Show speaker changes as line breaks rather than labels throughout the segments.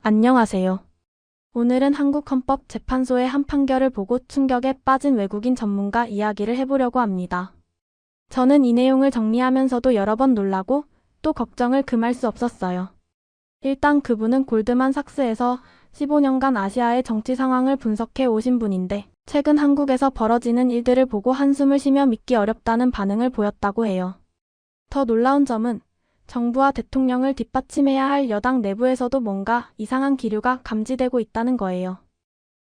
안녕하세요. 오늘은 한국헌법재판소의 한 판결을 보고 충격에 빠진 외국인 전문가 이야기를 해보려고 합니다. 저는 이 내용을 정리하면서도 여러 번 놀라고 또 걱정을 금할 수 없었어요. 일단 그분은 골드만삭스에서 15년간 아시아의 정치 상황을 분석해 오신 분인데 최근 한국에서 벌어지는 일들을 보고 한숨을 쉬며 믿기 어렵다는 반응을 보였다고 해요. 더 놀라운 점은 정부와 대통령을 뒷받침해야 할 여당 내부에서도 뭔가 이상한 기류가 감지되고 있다는 거예요.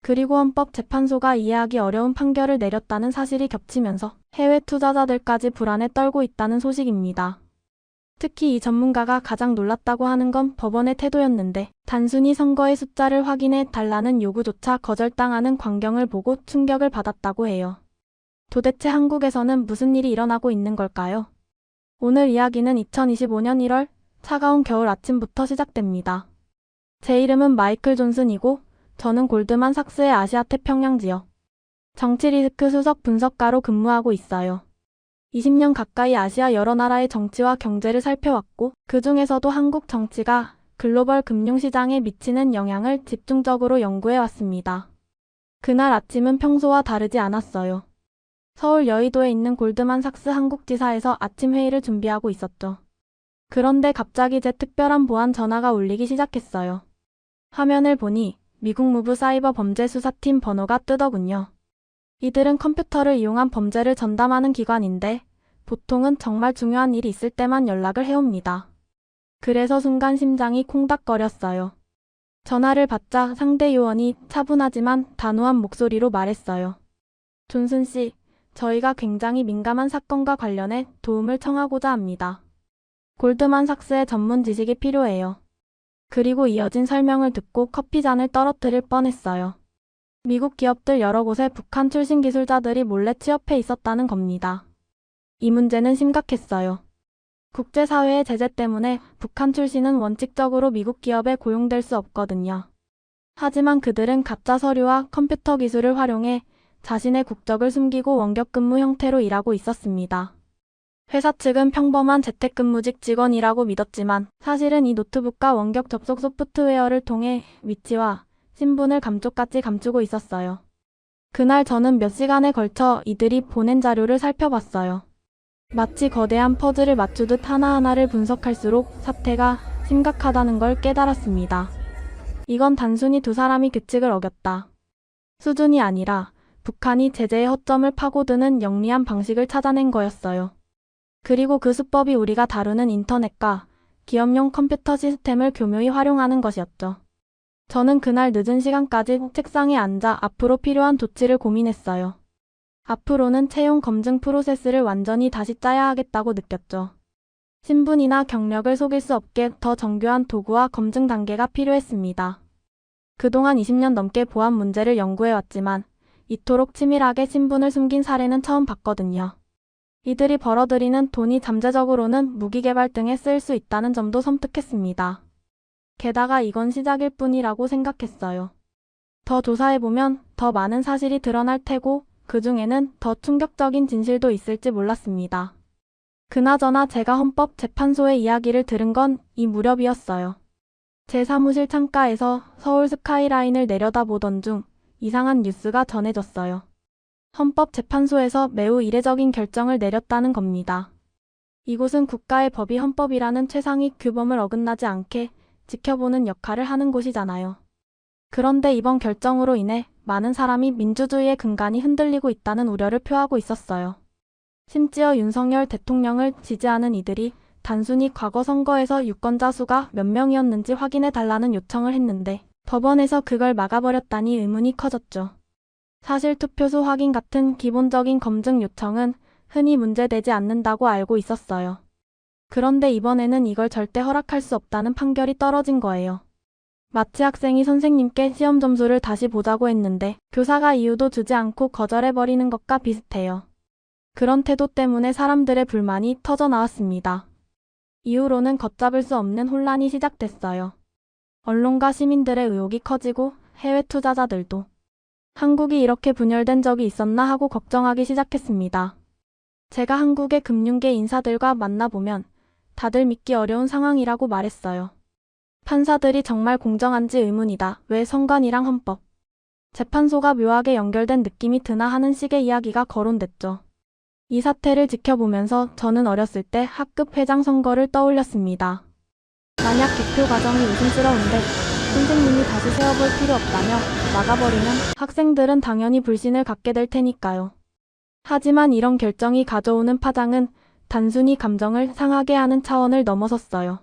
그리고 헌법재판소가 이해하기 어려운 판결을 내렸다는 사실이 겹치면서 해외 투자자들까지 불안에 떨고 있다는 소식입니다. 특히 이 전문가가 가장 놀랐다고 하는 건 법원의 태도였는데 단순히 선거의 숫자를 확인해 달라는 요구조차 거절당하는 광경을 보고 충격을 받았다고 해요. 도대체 한국에서는 무슨 일이 일어나고 있는 걸까요? 오늘 이야기는 2025년 1월 차가운 겨울 아침부터 시작됩니다. 제 이름은 마이클 존슨이고 저는 골드만삭스의 아시아 태평양 지역 정치 리스크 수석 분석가로 근무하고 있어요. 20년 가까이 아시아 여러 나라의 정치와 경제를 살펴왔고 그 중에서도 한국 정치가 글로벌 금융시장에 미치는 영향을 집중적으로 연구해왔습니다. 그날 아침은 평소와 다르지 않았어요. 서울 여의도에 있는 골드만삭스 한국지사에서 아침 회의를 준비하고 있었죠. 그런데 갑자기 제 특별한 보안 전화가 울리기 시작했어요. 화면을 보니 미국 무브 사이버 범죄 수사팀 번호가 뜨더군요. 이들은 컴퓨터를 이용한 범죄를 전담하는 기관인데 보통은 정말 중요한 일이 있을 때만 연락을 해옵니다. 그래서 순간 심장이 콩닥거렸어요. 전화를 받자 상대 요원이 차분하지만 단호한 목소리로 말했어요. 존슨 씨, 저희가 굉장히 민감한 사건과 관련해 도움을 청하고자 합니다. 골드만삭스의 전문 지식이 필요해요. 그리고 이어진 설명을 듣고 커피잔을 떨어뜨릴 뻔했어요. 미국 기업들 여러 곳에 북한 출신 기술자들이 몰래 취업해 있었다는 겁니다. 이 문제는 심각했어요. 국제사회의 제재 때문에 북한 출신은 원칙적으로 미국 기업에 고용될 수 없거든요. 하지만 그들은 가짜 서류와 컴퓨터 기술을 활용해 자신의 국적을 숨기고 원격근무 형태로 일하고 있었습니다. 회사 측은 평범한 재택근무직 직원이라고 믿었지만 사실은 이 노트북과 원격 접속 소프트웨어를 통해 위치와 신분을 감쪽같이 감추고 있었어요. 그날 저는 몇 시간에 걸쳐 이들이 보낸 자료를 살펴봤어요. 마치 거대한 퍼즐을 맞추듯 하나하나를 분석할수록 사태가 심각하다는 걸 깨달았습니다. 이건 단순히 두 사람이 규칙을 어겼다 수준이 아니라 북한이 제재의 허점을 파고드는 영리한 방식을 찾아낸 거였어요. 그리고 그 수법이 우리가 다루는 인터넷과 기업용 컴퓨터 시스템을 교묘히 활용하는 것이었죠. 저는 그날 늦은 시간까지 책상에 앉아 앞으로 필요한 조치를 고민했어요. 앞으로는 채용 검증 프로세스를 완전히 다시 짜야 하겠다고 느꼈죠. 신분이나 경력을 속일 수 없게 더 정교한 도구와 검증 단계가 필요했습니다. 그동안 20년 넘게 보안 문제를 연구해왔지만 이토록 치밀하게 신분을 숨긴 사례는 처음 봤거든요. 이들이 벌어들이는 돈이 잠재적으로는 무기 개발 등에 쓰일 수 있다는 점도 섬뜩했습니다. 게다가 이건 시작일 뿐이라고 생각했어요. 더 조사해보면 더 많은 사실이 드러날 테고 그 중에는 더 충격적인 진실도 있을지 몰랐습니다. 그나저나 제가 헌법재판소의 이야기를 들은 건 이 무렵이었어요. 제 사무실 창가에서 서울 스카이라인을 내려다보던 중 이상한 뉴스가 전해졌어요. 헌법재판소에서 매우 이례적인 결정을 내렸다는 겁니다. 이곳은 국가의 법이 헌법이라는 최상위 규범을 어긋나지 않게 지켜보는 역할을 하는 곳이잖아요. 그런데 이번 결정으로 인해 많은 사람이 민주주의의 근간이 흔들리고 있다는 우려를 표하고 있었어요. 심지어 윤석열 대통령을 지지하는 이들이 단순히 과거 선거에서 유권자 수가 몇 명이었는지 확인해 달라는 요청을 했는데 법원에서 그걸 막아버렸다니 의문이 커졌죠. 사실 투표수 확인 같은 기본적인 검증 요청은 흔히 문제되지 않는다고 알고 있었어요. 그런데 이번에는 이걸 절대 허락할 수 없다는 판결이 떨어진 거예요. 마치 학생이 선생님께 시험 점수를 다시 보자고 했는데 교사가 이유도 주지 않고 거절해버리는 것과 비슷해요. 그런 태도 때문에 사람들의 불만이 터져나왔습니다. 이후로는 걷잡을 수 없는 혼란이 시작됐어요. 언론과 시민들의 의혹이 커지고 해외 투자자들도 한국이 이렇게 분열된 적이 있었나 하고 걱정하기 시작했습니다. 제가 한국의 금융계 인사들과 만나보면 다들 믿기 어려운 상황이라고 말했어요. 판사들이 정말 공정한지 의문이다. 왜 선관위랑 헌법, 재판소가 묘하게 연결된 느낌이 드나 하는 식의 이야기가 거론됐죠. 이 사태를 지켜보면서 저는 어렸을 때 학급 회장 선거를 떠올렸습니다. 만약 개표 과정이 의심스러운데 선생님이 다시 세워볼 필요 없다며 막아버리면 학생들은 당연히 불신을 갖게 될 테니까요. 하지만 이런 결정이 가져오는 파장은 단순히 감정을 상하게 하는 차원을 넘어섰어요.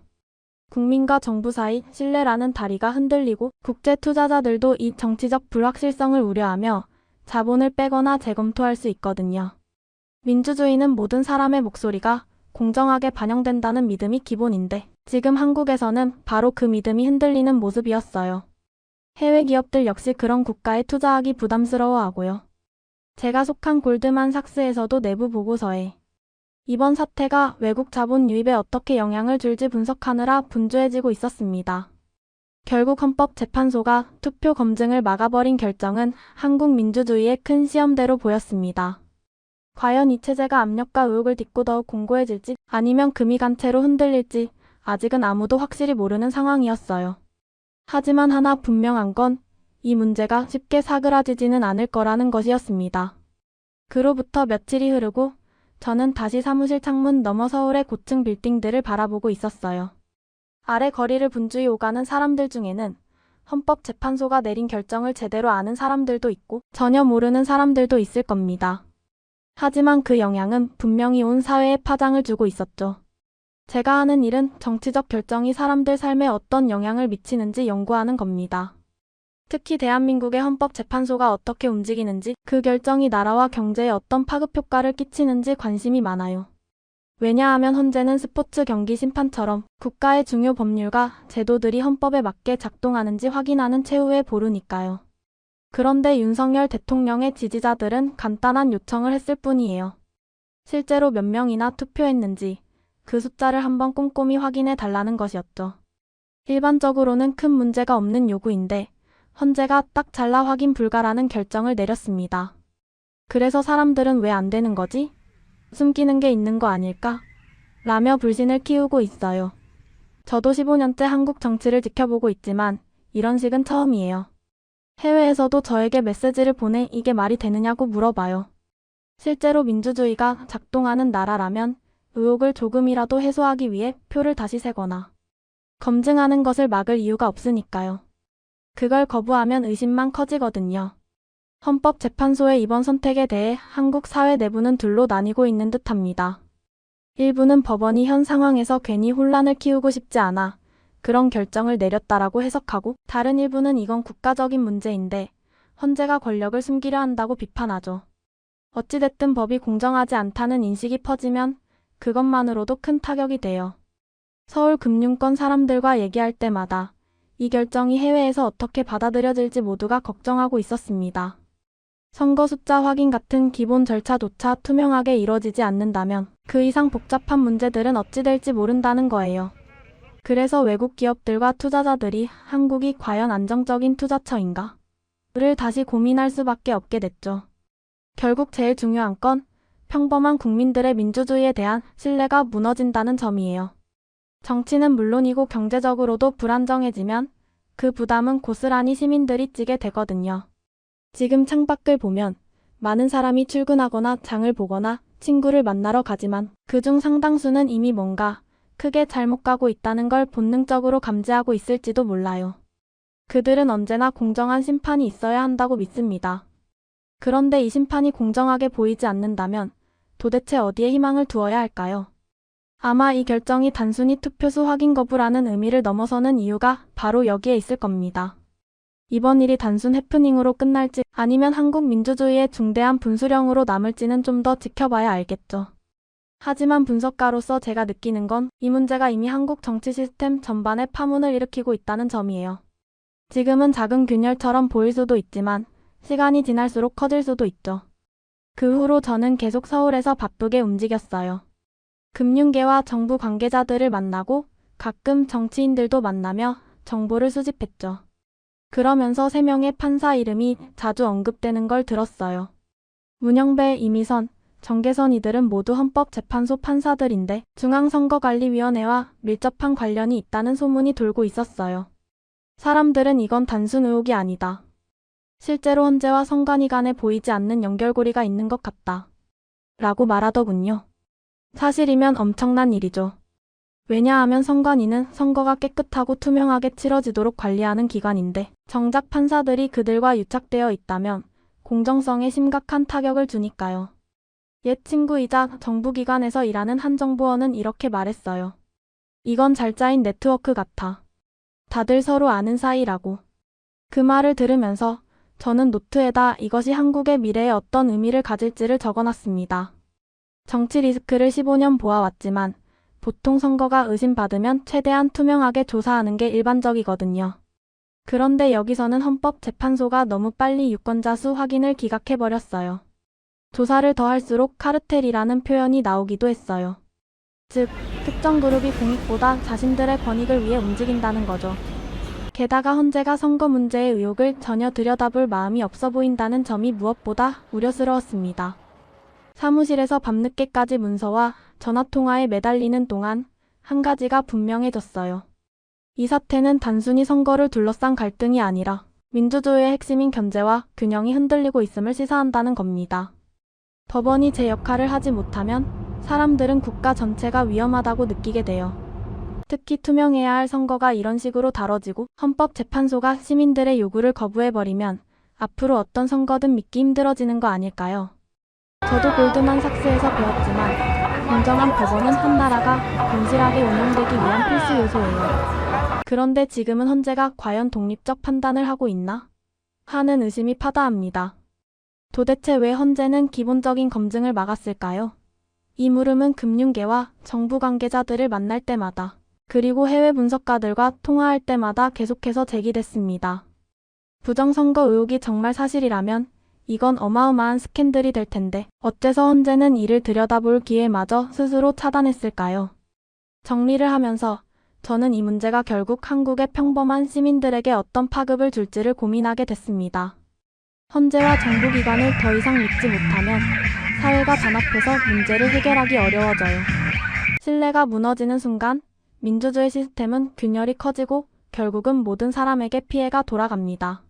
국민과 정부 사이 신뢰라는 다리가 흔들리고 국제 투자자들도 이 정치적 불확실성을 우려하며 자본을 빼거나 재검토할 수 있거든요. 민주주의는 모든 사람의 목소리가 공정하게 반영된다는 믿음이 기본인데 지금 한국에서는 바로 그 믿음이 흔들리는 모습이었어요. 해외 기업들 역시 그런 국가에 투자하기 부담스러워하고요. 제가 속한 골드만삭스에서도 내부 보고서에 이번 사태가 외국 자본 유입에 어떻게 영향을 줄지 분석하느라 분주해지고 있었습니다. 결국 헌법재판소가 투표 검증을 막아버린 결정은 한국 민주주의의 큰 시험대로 보였습니다. 과연 이 체제가 압력과 의혹을 딛고 더욱 공고해질지 아니면 금이 간 채로 흔들릴지 아직은 아무도 확실히 모르는 상황이었어요. 하지만 하나 분명한 건 이 문제가 쉽게 사그라지지는 않을 거라는 것이었습니다. 그로부터 며칠이 흐르고 저는 다시 사무실 창문 너머 서울의 고층 빌딩들을 바라보고 있었어요. 아래 거리를 분주히 오가는 사람들 중에는 헌법재판소가 내린 결정을 제대로 아는 사람들도 있고 전혀 모르는 사람들도 있을 겁니다. 하지만 그 영향은 분명히 온 사회에 파장을 주고 있었죠. 제가 하는 일은 정치적 결정이 사람들 삶에 어떤 영향을 미치는지 연구하는 겁니다. 특히 대한민국의 헌법재판소가 어떻게 움직이는지, 그 결정이 나라와 경제에 어떤 파급 효과를 끼치는지 관심이 많아요. 왜냐하면 헌재는 스포츠 경기 심판처럼 국가의 중요 법률과 제도들이 헌법에 맞게 작동하는지 확인하는 최후의 보루니까요. 그런데 윤석열 대통령의 지지자들은 간단한 요청을 했을 뿐이에요. 실제로 몇 명이나 투표했는지 그 숫자를 한번 꼼꼼히 확인해 달라는 것이었죠. 일반적으로는 큰 문제가 없는 요구인데 헌재가 딱 잘라 확인 불가라는 결정을 내렸습니다. 그래서 사람들은 왜 안 되는 거지? 숨기는 게 있는 거 아닐까? 라며 불신을 키우고 있어요. 저도 15년째 한국 정치를 지켜보고 있지만 이런 식은 처음이에요. 해외에서도 저에게 메시지를 보내 이게 말이 되느냐고 물어봐요. 실제로 민주주의가 작동하는 나라라면 의혹을 조금이라도 해소하기 위해 표를 다시 세거나 검증하는 것을 막을 이유가 없으니까요. 그걸 거부하면 의심만 커지거든요. 헌법재판소의 이번 선택에 대해 한국 사회 내부는 둘로 나뉘고 있는 듯합니다. 일부는 법원이 현 상황에서 괜히 혼란을 키우고 싶지 않아 그런 결정을 내렸다라고 해석하고, 다른 일부는 이건 국가적인 문제인데 헌재가 권력을 숨기려 한다고 비판하죠. 어찌됐든 법이 공정하지 않다는 인식이 퍼지면 그것만으로도 큰 타격이 돼요. 서울 금융권 사람들과 얘기할 때마다 이 결정이 해외에서 어떻게 받아들여질지 모두가 걱정하고 있었습니다. 선거 숫자 확인 같은 기본 절차조차 투명하게 이뤄지지 않는다면 그 이상 복잡한 문제들은 어찌 될지 모른다는 거예요. 그래서 외국 기업들과 투자자들이 한국이 과연 안정적인 투자처인가? 를 다시 고민할 수밖에 없게 됐죠. 결국 제일 중요한 건 평범한 국민들의 민주주의에 대한 신뢰가 무너진다는 점이에요. 정치는 물론이고 경제적으로도 불안정해지면 그 부담은 고스란히 시민들이 지게 되거든요. 지금 창밖을 보면 많은 사람이 출근하거나 장을 보거나 친구를 만나러 가지만 그중 상당수는 이미 뭔가 크게 잘못 가고 있다는 걸 본능적으로 감지하고 있을지도 몰라요. 그들은 언제나 공정한 심판이 있어야 한다고 믿습니다. 그런데 이 심판이 공정하게 보이지 않는다면 도대체 어디에 희망을 두어야 할까요? 아마 이 결정이 단순히 투표수 확인 거부라는 의미를 넘어서는 이유가 바로 여기에 있을 겁니다. 이번 일이 단순 해프닝으로 끝날지 아니면 한국 민주주의의 중대한 분수령으로 남을지는 좀 더 지켜봐야 알겠죠. 하지만 분석가로서 제가 느끼는 건 이 문제가 이미 한국 정치 시스템 전반에 파문을 일으키고 있다는 점이에요. 지금은 작은 균열처럼 보일 수도 있지만 시간이 지날수록 커질 수도 있죠. 그 후로 저는 계속 서울에서 바쁘게 움직였어요. 금융계와 정부 관계자들을 만나고 가끔 정치인들도 만나며 정보를 수집했죠. 그러면서 3명의 판사 이름이 자주 언급되는 걸 들었어요. 문영배, 이미선, 정계선 이들은 모두 헌법재판소 판사들인데 중앙선거관리위원회와 밀접한 관련이 있다는 소문이 돌고 있었어요. 사람들은 이건 단순 의혹이 아니다. 실제로 헌재와 선관위 간에 보이지 않는 연결고리가 있는 것 같다. 라고 말하더군요. 사실이면 엄청난 일이죠. 왜냐하면 선관위는 선거가 깨끗하고 투명하게 치러지도록 관리하는 기관인데 정작 판사들이 그들과 유착되어 있다면 공정성에 심각한 타격을 주니까요. 옛 친구이자 정부기관에서 일하는 한 정보원은 이렇게 말했어요. 이건 잘 짜인 네트워크 같아. 다들 서로 아는 사이라고. 그 말을 들으면서 저는 노트에다 이것이 한국의 미래에 어떤 의미를 가질지를 적어놨습니다. 정치 리스크를 15년 보아왔지만 보통 선거가 의심받으면 최대한 투명하게 조사하는 게 일반적이거든요. 그런데 여기서는 헌법재판소가 너무 빨리 유권자 수 확인을 기각해버렸어요. 조사를 더 할수록 카르텔이라는 표현이 나오기도 했어요. 즉, 특정 그룹이 공익보다 자신들의 권익을 위해 움직인다는 거죠. 게다가 헌재가 선거 문제의 의혹을 전혀 들여다볼 마음이 없어 보인다는 점이 무엇보다 우려스러웠습니다. 사무실에서 밤늦게까지 문서와 전화통화에 매달리는 동안 한 가지가 분명해졌어요. 이 사태는 단순히 선거를 둘러싼 갈등이 아니라 민주주의의 핵심인 견제와 균형이 흔들리고 있음을 시사한다는 겁니다. 법원이 제 역할을 하지 못하면 사람들은 국가 전체가 위험하다고 느끼게 돼요. 특히 투명해야 할 선거가 이런 식으로 다뤄지고 헌법재판소가 시민들의 요구를 거부해버리면 앞으로 어떤 선거든 믿기 힘들어지는 거 아닐까요? 저도 골드만삭스에서 배웠지만 공정한 법원은 한 나라가 건실하게 운영되기 위한 필수 요소예요. 그런데 지금은 헌재가 과연 독립적 판단을 하고 있나? 하는 의심이 파다합니다. 도대체 왜 헌재는 기본적인 검증을 막았을까요? 이 물음은 금융계와 정부 관계자들을 만날 때마다 그리고 해외 분석가들과 통화할 때마다 계속해서 제기됐습니다. 부정선거 의혹이 정말 사실이라면 이건 어마어마한 스캔들이 될 텐데 어째서 헌재는 이를 들여다볼 기회마저 스스로 차단했을까요? 정리를 하면서 저는 이 문제가 결국 한국의 평범한 시민들에게 어떤 파급을 줄지를 고민하게 됐습니다. 헌재와 정부기관을 더 이상 믿지 못하면 사회가 단합해서 문제를 해결하기 어려워져요. 신뢰가 무너지는 순간 민주주의 시스템은 균열이 커지고 결국은 모든 사람에게 피해가 돌아갑니다.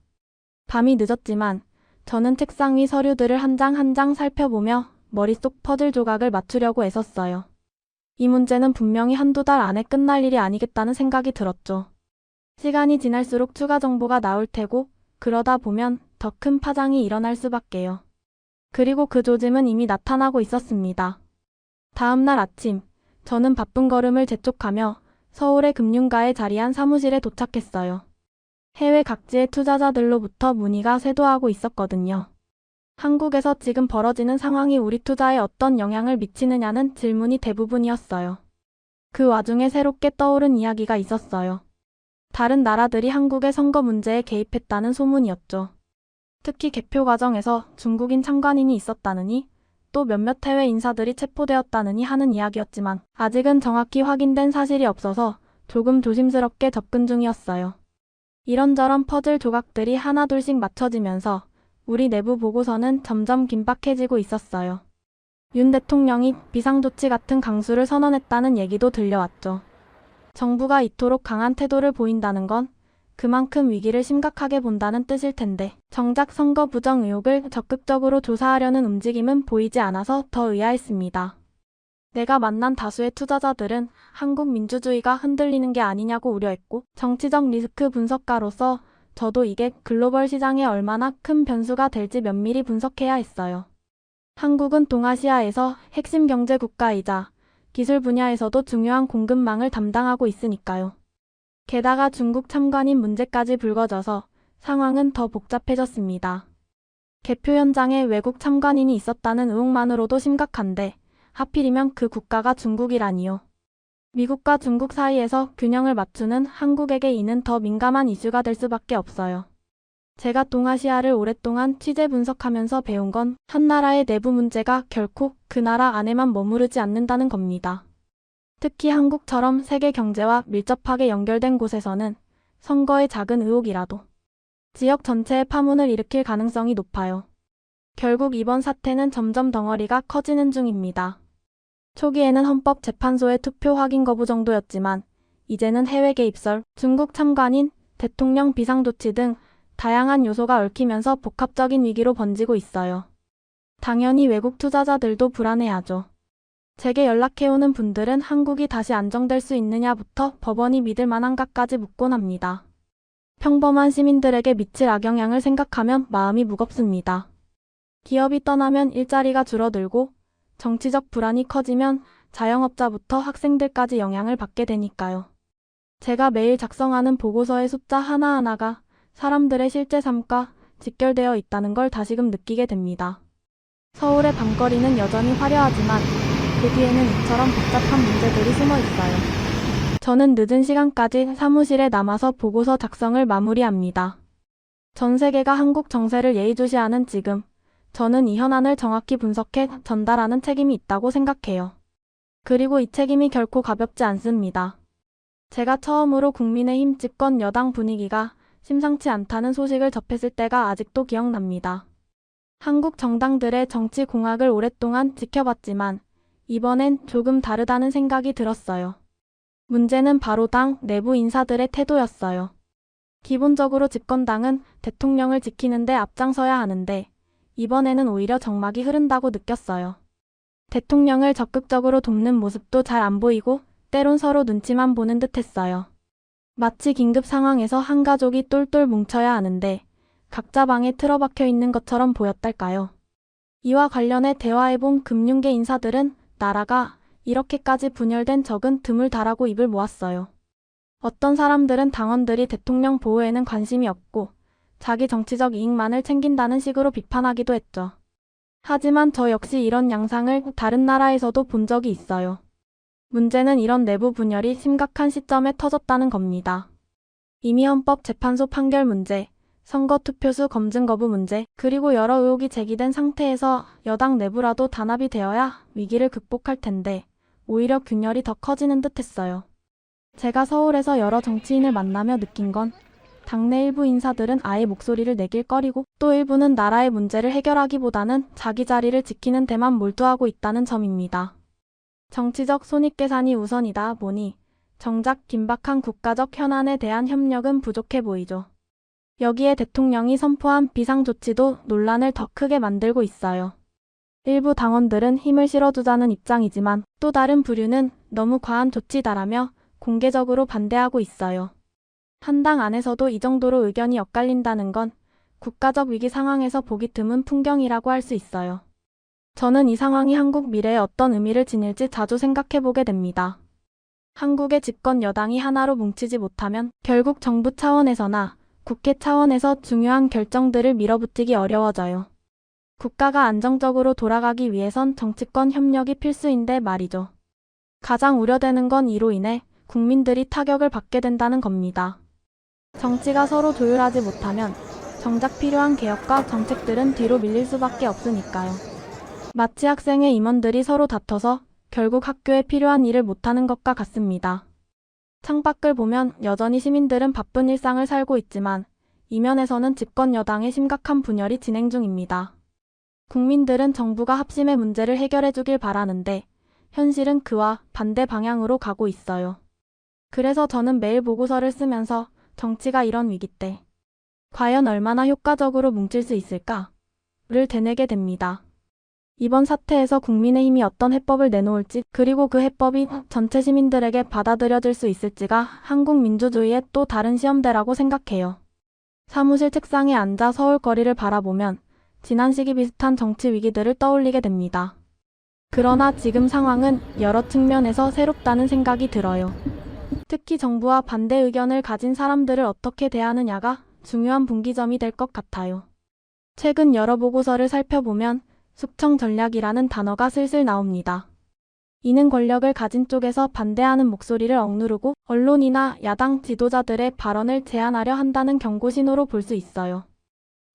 밤이 늦었지만 저는 책상 위 서류들을 한 장 한 장 살펴보며 머릿속 퍼즐 조각을 맞추려고 애썼어요. 이 문제는 분명히 한두 달 안에 끝날 일이 아니겠다는 생각이 들었죠. 시간이 지날수록 추가 정보가 나올 테고 그러다 보면 더 큰 파장이 일어날 수밖에요. 그리고 그 조짐은 이미 나타나고 있었습니다. 다음 날 아침, 저는 바쁜 걸음을 재촉하며 서울의 금융가에 자리한 사무실에 도착했어요. 해외 각지의 투자자들로부터 문의가 쇄도하고 있었거든요. 한국에서 지금 벌어지는 상황이 우리 투자에 어떤 영향을 미치느냐는 질문이 대부분이었어요. 그 와중에 새롭게 떠오른 이야기가 있었어요. 다른 나라들이 한국의 선거 문제에 개입했다는 소문이었죠. 특히 개표 과정에서 중국인 참관인이 있었다느니 또 몇몇 해외 인사들이 체포되었다느니 하는 이야기였지만 아직은 정확히 확인된 사실이 없어서 조금 조심스럽게 접근 중이었어요. 이런저런 퍼즐 조각들이 하나둘씩 맞춰지면서 우리 내부 보고서는 점점 긴박해지고 있었어요. 윤 대통령이 비상조치 같은 강수를 선언했다는 얘기도 들려왔죠. 정부가 이토록 강한 태도를 보인다는 건 그만큼 위기를 심각하게 본다는 뜻일 텐데 정작 선거 부정 의혹을 적극적으로 조사하려는 움직임은 보이지 않아서 더 의아했습니다. 내가 만난 다수의 투자자들은 한국 민주주의가 흔들리는 게 아니냐고 우려했고 정치적 리스크 분석가로서 저도 이게 글로벌 시장에 얼마나 큰 변수가 될지 면밀히 분석해야 했어요. 한국은 동아시아에서 핵심 경제 국가이자 기술 분야에서도 중요한 공급망을 담당하고 있으니까요. 게다가 중국 참관인 문제까지 불거져서 상황은 더 복잡해졌습니다. 개표 현장에 외국 참관인이 있었다는 의혹만으로도 심각한데 하필이면 그 국가가 중국이라니요. 미국과 중국 사이에서 균형을 맞추는 한국에게 이는 더 민감한 이슈가 될 수밖에 없어요. 제가 동아시아를 오랫동안 취재 분석하면서 배운 건 한 나라의 내부 문제가 결코 그 나라 안에만 머무르지 않는다는 겁니다. 특히 한국처럼 세계 경제와 밀접하게 연결된 곳에서는 선거의 작은 의혹이라도 지역 전체에 파문을 일으킬 가능성이 높아요. 결국 이번 사태는 점점 덩어리가 커지는 중입니다. 초기에는 헌법재판소의 투표 확인 거부 정도였지만 이제는 해외 개입설, 중국 참관인, 대통령 비상조치 등 다양한 요소가 얽히면서 복합적인 위기로 번지고 있어요. 당연히 외국 투자자들도 불안해하죠. 제게 연락해오는 분들은 한국이 다시 안정될 수 있느냐부터 법원이 믿을 만한가까지 묻곤 합니다. 평범한 시민들에게 미칠 악영향을 생각하면 마음이 무겁습니다. 기업이 떠나면 일자리가 줄어들고 정치적 불안이 커지면 자영업자부터 학생들까지 영향을 받게 되니까요. 제가 매일 작성하는 보고서의 숫자 하나하나가 사람들의 실제 삶과 직결되어 있다는 걸 다시금 느끼게 됩니다. 서울의 밤거리는 여전히 화려하지만 그 뒤에는 이처럼 복잡한 문제들이 숨어 있어요. 저는 늦은 시간까지 사무실에 남아서 보고서 작성을 마무리합니다. 전 세계가 한국 정세를 예의주시하는 지금, 저는 이 현안을 정확히 분석해 전달하는 책임이 있다고 생각해요. 그리고 이 책임이 결코 가볍지 않습니다. 제가 처음으로 국민의힘 집권 여당 분위기가 심상치 않다는 소식을 접했을 때가 아직도 기억납니다. 한국 정당들의 정치 공학을 오랫동안 지켜봤지만 이번엔 조금 다르다는 생각이 들었어요. 문제는 바로 당 내부 인사들의 태도였어요. 기본적으로 집권당은 대통령을 지키는 데 앞장서야 하는데 이번에는 오히려 정막이 흐른다고 느꼈어요. 대통령을 적극적으로 돕는 모습도 잘 안 보이고 때론 서로 눈치만 보는 듯 했어요. 마치 긴급 상황에서 한 가족이 똘똘 뭉쳐야 하는데 각자 방에 틀어박혀 있는 것처럼 보였달까요. 이와 관련해 대화해본 금융계 인사들은 나라가 이렇게까지 분열된 적은 드물다라고 입을 모았어요. 어떤 사람들은 당원들이 대통령 보호에는 관심이 없고 자기 정치적 이익만을 챙긴다는 식으로 비판하기도 했죠. 하지만 저 역시 이런 양상을 다른 나라에서도 본 적이 있어요. 문제는 이런 내부 분열이 심각한 시점에 터졌다는 겁니다. 이미 헌법재판소 판결 문제, 선거 투표수 검증 거부 문제, 그리고 여러 의혹이 제기된 상태에서 여당 내부라도 단합이 되어야 위기를 극복할 텐데 오히려 균열이 더 커지는 듯 했어요. 제가 서울에서 여러 정치인을 만나며 느낀 건 당내 일부 인사들은 아예 목소리를 내길 꺼리고 또 일부는 나라의 문제를 해결하기보다는 자기 자리를 지키는 데만 몰두하고 있다는 점입니다. 정치적 손익계산이 우선이다 보니 정작 긴박한 국가적 현안에 대한 협력은 부족해 보이죠. 여기에 대통령이 선포한 비상조치도 논란을 더 크게 만들고 있어요. 일부 당원들은 힘을 실어주자는 입장이지만 또 다른 부류는 너무 과한 조치다라며 공개적으로 반대하고 있어요. 한 당 안에서도 이 정도로 의견이 엇갈린다는 건 국가적 위기 상황에서 보기 드문 풍경이라고 할 수 있어요. 저는 이 상황이 한국 미래에 어떤 의미를 지닐지 자주 생각해보게 됩니다. 한국의 집권 여당이 하나로 뭉치지 못하면 결국 정부 차원에서나 국회 차원에서 중요한 결정들을 밀어붙이기 어려워져요. 국가가 안정적으로 돌아가기 위해선 정치권 협력이 필수인데 말이죠. 가장 우려되는 건 이로 인해 국민들이 타격을 받게 된다는 겁니다. 정치가 서로 조율하지 못하면 정작 필요한 개혁과 정책들은 뒤로 밀릴 수밖에 없으니까요. 마치 학생의 임원들이 서로 다퉈서 결국 학교에 필요한 일을 못하는 것과 같습니다. 창밖을 보면 여전히 시민들은 바쁜 일상을 살고 있지만 이면에서는 집권 여당의 심각한 분열이 진행 중입니다. 국민들은 정부가 합심의 문제를 해결해 주길 바라는데 현실은 그와 반대 방향으로 가고 있어요. 그래서 저는 매일 보고서를 쓰면서 정치가 이런 위기 때 과연 얼마나 효과적으로 뭉칠 수 있을까를 되뇌게 됩니다. 이번 사태에서 국민의힘이 어떤 해법을 내놓을지 그리고 그 해법이 전체 시민들에게 받아들여질 수 있을지가 한국 민주주의의 또 다른 시험대라고 생각해요. 사무실 책상에 앉아 서울 거리를 바라보면 지난 시기 비슷한 정치 위기들을 떠올리게 됩니다. 그러나 지금 상황은 여러 측면에서 새롭다는 생각이 들어요. 특히 정부와 반대 의견을 가진 사람들을 어떻게 대하느냐가 중요한 분기점이 될 것 같아요. 최근 여러 보고서를 살펴보면 숙청 전략이라는 단어가 슬슬 나옵니다. 이는 권력을 가진 쪽에서 반대하는 목소리를 억누르고 언론이나 야당 지도자들의 발언을 제한하려 한다는 경고 신호로 볼 수 있어요.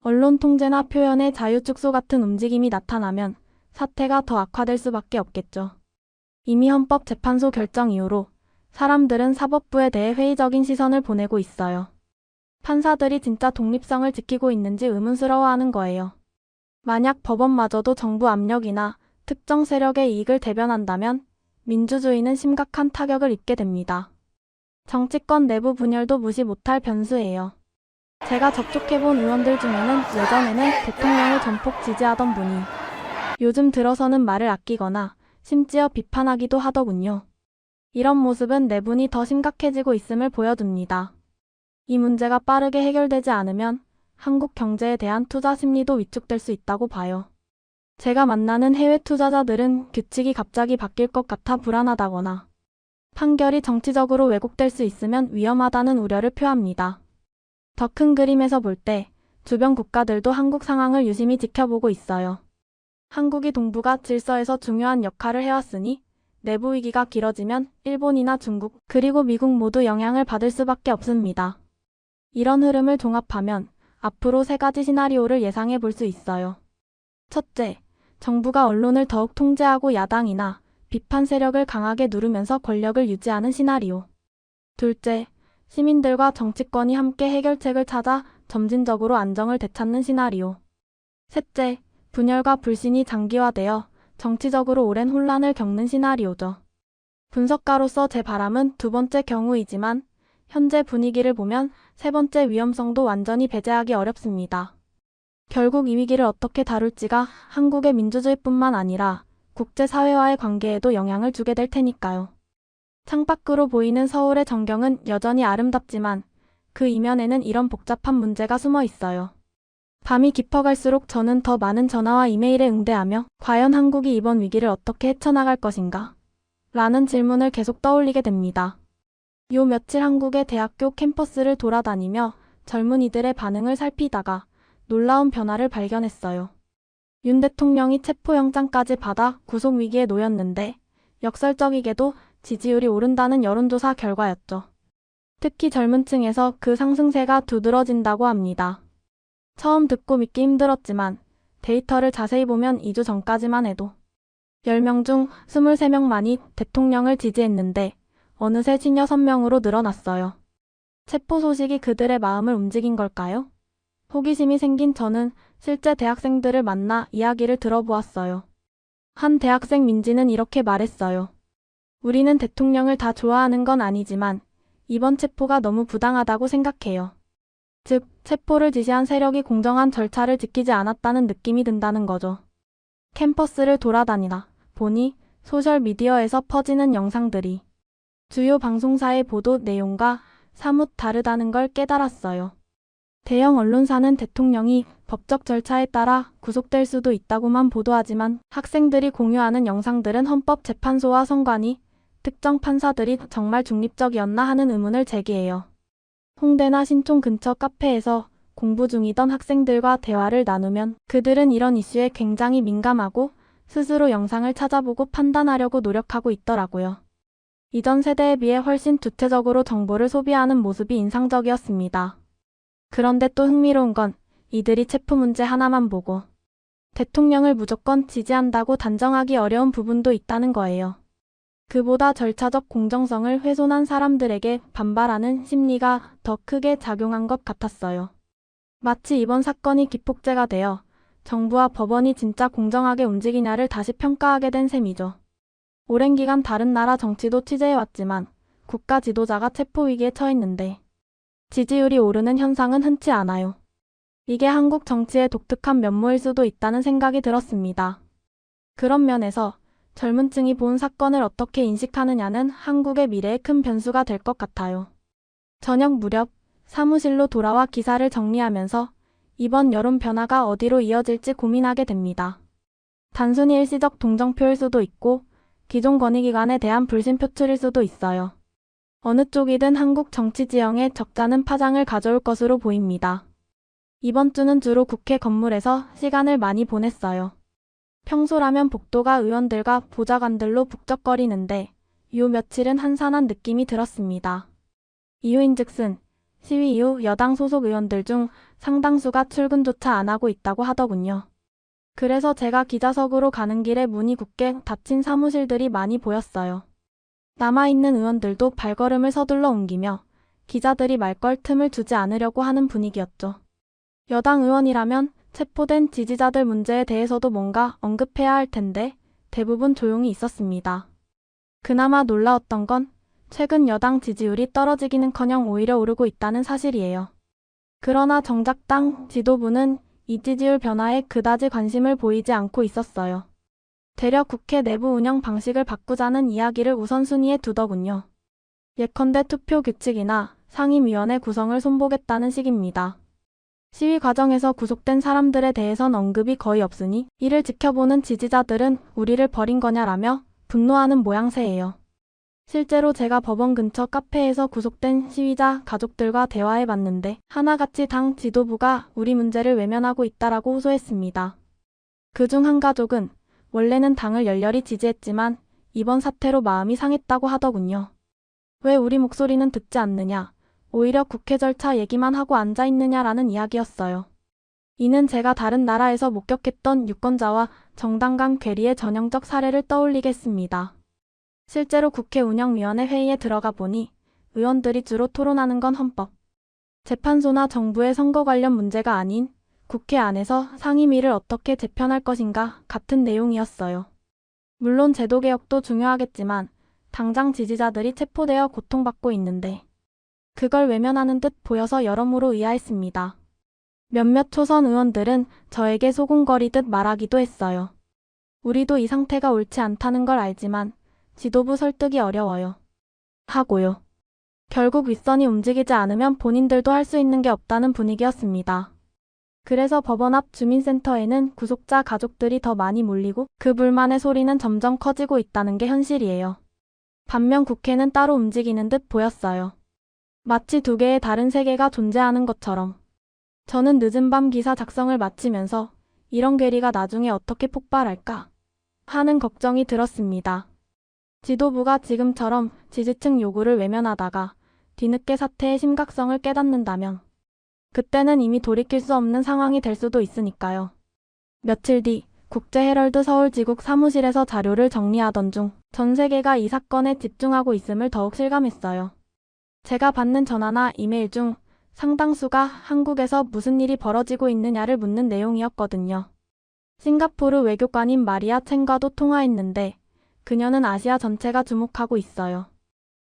언론 통제나 표현의 자유 축소 같은 움직임이 나타나면 사태가 더 악화될 수밖에 없겠죠. 이미 헌법재판소 결정 이후로 사람들은 사법부에 대해 회의적인 시선을 보내고 있어요. 판사들이 진짜 독립성을 지키고 있는지 의문스러워하는 거예요. 만약 법원마저도 정부 압력이나 특정 세력의 이익을 대변한다면 민주주의는 심각한 타격을 입게 됩니다. 정치권 내부 분열도 무시 못할 변수예요. 제가 접촉해본 의원들 중에는 예전에는 대통령을 전폭 지지하던 분이 요즘 들어서는 말을 아끼거나 심지어 비판하기도 하더군요. 이런 모습은 내분이 더 심각해지고 있음을 보여줍니다. 이 문제가 빠르게 해결되지 않으면 한국 경제에 대한 투자 심리도 위축될 수 있다고 봐요. 제가 만나는 해외 투자자들은 규칙이 갑자기 바뀔 것 같아 불안하다거나 판결이 정치적으로 왜곡될 수 있으면 위험하다는 우려를 표합니다. 더 큰 그림에서 볼 때 주변 국가들도 한국 상황을 유심히 지켜보고 있어요. 한국이 동북아 질서에서 중요한 역할을 해왔으니 내부 위기가 길어지면 일본이나 중국 그리고 미국 모두 영향을 받을 수밖에 없습니다. 이런 흐름을 종합하면 앞으로 세 가지 시나리오를 예상해 볼 수 있어요. 첫째, 정부가 언론을 더욱 통제하고 야당이나 비판 세력을 강하게 누르면서 권력을 유지하는 시나리오. 둘째, 시민들과 정치권이 함께 해결책을 찾아 점진적으로 안정을 되찾는 시나리오. 셋째, 분열과 불신이 장기화되어 정치적으로 오랜 혼란을 겪는 시나리오죠. 분석가로서 제 바람은 두 번째 경우이지만 현재 분위기를 보면 세 번째 위험성도 완전히 배제하기 어렵습니다. 결국 이 위기를 어떻게 다룰지가 한국의 민주주의뿐만 아니라 국제사회와의 관계에도 영향을 주게 될 테니까요. 창밖으로 보이는 서울의 전경은 여전히 아름답지만 그 이면에는 이런 복잡한 문제가 숨어 있어요. 밤이 깊어갈수록 저는 더 많은 전화와 이메일에 응대하며 과연 한국이 이번 위기를 어떻게 헤쳐나갈 것인가? 라는 질문을 계속 떠올리게 됩니다. 요 며칠 한국의 대학교 캠퍼스를 돌아다니며 젊은이들의 반응을 살피다가 놀라운 변화를 발견했어요. 윤 대통령이 체포영장까지 받아 구속위기에 놓였는데 역설적이게도 지지율이 오른다는 여론조사 결과였죠. 특히 젊은 층에서 그 상승세가 두드러진다고 합니다. 처음 듣고 믿기 힘들었지만 데이터를 자세히 보면 2주 전까지만 해도 10명 중 23명만이 대통령을 지지했는데 어느새 56명으로 늘어났어요. 체포 소식이 그들의 마음을 움직인 걸까요? 호기심이 생긴 저는 실제 대학생들을 만나 이야기를 들어보았어요. 한 대학생 민지는 이렇게 말했어요. 우리는 대통령을 다 좋아하는 건 아니지만 이번 체포가 너무 부당하다고 생각해요. 즉, 체포를 지시한 세력이 공정한 절차를 지키지 않았다는 느낌이 든다는 거죠. 캠퍼스를 돌아다니다 보니 소셜미디어에서 퍼지는 영상들이 주요 방송사의 보도 내용과 사뭇 다르다는 걸 깨달았어요. 대형 언론사는 대통령이 법적 절차에 따라 구속될 수도 있다고만 보도하지만 학생들이 공유하는 영상들은 헌법재판소와 선관위, 특정 판사들이 정말 중립적이었나 하는 의문을 제기해요. 홍대나 신촌 근처 카페에서 공부 중이던 학생들과 대화를 나누면 그들은 이런 이슈에 굉장히 민감하고 스스로 영상을 찾아보고 판단하려고 노력하고 있더라고요. 이전 세대에 비해 훨씬 주체적으로 정보를 소비하는 모습이 인상적이었습니다. 그런데 또 흥미로운 건 이들이 체포 문제 하나만 보고 대통령을 무조건 지지한다고 단정하기 어려운 부분도 있다는 거예요. 그보다 절차적 공정성을 훼손한 사람들에게 반발하는 심리가 더 크게 작용한 것 같았어요. 마치 이번 사건이 기폭제가 되어 정부와 법원이 진짜 공정하게 움직이냐를 다시 평가하게 된 셈이죠. 오랜 기간 다른 나라 정치도 취재해왔지만 국가 지도자가 체포 위기에 처했는데 지지율이 오르는 현상은 흔치 않아요. 이게 한국 정치의 독특한 면모일 수도 있다는 생각이 들었습니다. 그런 면에서 젊은 층이 본 사건을 어떻게 인식하느냐는 한국의 미래에 큰 변수가 될 것 같아요. 저녁 무렵 사무실로 돌아와 기사를 정리하면서 이번 여론 변화가 어디로 이어질지 고민하게 됩니다. 단순히 일시적 동정표일 수도 있고 기존 권위기관에 대한 불신 표출일 수도 있어요. 어느 쪽이든 한국 정치 지형에 적잖은 파장을 가져올 것으로 보입니다. 이번 주는 주로 국회 건물에서 시간을 많이 보냈어요. 평소라면 복도가 의원들과 보좌관들로 북적거리는데 요 며칠은 한산한 느낌이 들었습니다. 이유인즉슨 시위 이후 여당 소속 의원들 중 상당수가 출근조차 안 하고 있다고 하더군요. 그래서 제가 기자석으로 가는 길에 문이 굳게 닫힌 사무실들이 많이 보였어요. 남아있는 의원들도 발걸음을 서둘러 옮기며 기자들이 말 걸 틈을 주지 않으려고 하는 분위기였죠. 여당 의원이라면 체포된 지지자들 문제에 대해서도 뭔가 언급해야 할 텐데 대부분 조용히 있었습니다. 그나마 놀라웠던 건 최근 여당 지지율이 떨어지기는커녕 오히려 오르고 있다는 사실이에요. 그러나 정작 당 지도부는 이 지지율 변화에 그다지 관심을 보이지 않고 있었어요. 되려 국회 내부 운영 방식을 바꾸자는 이야기를 우선순위에 두더군요. 예컨대 투표 규칙이나 상임위원회 구성을 손보겠다는 식입니다. 시위 과정에서 구속된 사람들에 대해선 언급이 거의 없으니 이를 지켜보는 지지자들은 우리를 버린 거냐라며 분노하는 모양새예요. 실제로 제가 법원 근처 카페에서 구속된 시위자 가족들과 대화해봤는데 하나같이 당 지도부가 우리 문제를 외면하고 있다라고 호소했습니다. 그중 한 가족은 원래는 당을 열렬히 지지했지만 이번 사태로 마음이 상했다고 하더군요. 왜 우리 목소리는 듣지 않느냐, 오히려 국회 절차 얘기만 하고 앉아있느냐라는 이야기였어요. 이는 제가 다른 나라에서 목격했던 유권자와 정당 간 괴리의 전형적 사례를 떠올리게 했습니다. 실제로 국회 운영위원회 회의에 들어가 보니 의원들이 주로 토론하는 건 헌법, 재판소나 정부의 선거 관련 문제가 아닌 국회 안에서 상임위를 어떻게 재편할 것인가 같은 내용이었어요. 물론 제도개혁도 중요하겠지만 당장 지지자들이 체포되어 고통받고 있는데 그걸 외면하는 듯 보여서 여러모로 의아했습니다. 몇몇 초선 의원들은 저에게 소곤거리듯 말하기도 했어요. 우리도 이 상태가 옳지 않다는 걸 알지만 지도부 설득이 어려워요. 하고요. 결국 윗선이 움직이지 않으면 본인들도 할 수 있는 게 없다는 분위기였습니다. 그래서 법원 앞 주민센터에는 구속자 가족들이 더 많이 몰리고 그 불만의 소리는 점점 커지고 있다는 게 현실이에요. 반면 국회는 따로 움직이는 듯 보였어요. 마치 두 개의 다른 세계가 존재하는 것처럼. 저는 늦은 밤 기사 작성을 마치면서 이런 괴리가 나중에 어떻게 폭발할까 하는 걱정이 들었습니다. 지도부가 지금처럼 지지층 요구를 외면하다가 뒤늦게 사태의 심각성을 깨닫는다면 그때는 이미 돌이킬 수 없는 상황이 될 수도 있으니까요. 며칠 뒤 국제헤럴드 서울지국 사무실에서 자료를 정리하던 중 전 세계가 이 사건에 집중하고 있음을 더욱 실감했어요. 제가 받는 전화나 이메일 중 상당수가 한국에서 무슨 일이 벌어지고 있느냐를 묻는 내용이었거든요. 싱가포르 외교관인 마리아 첸과도 통화했는데 그녀는 아시아 전체가 주목하고 있어요.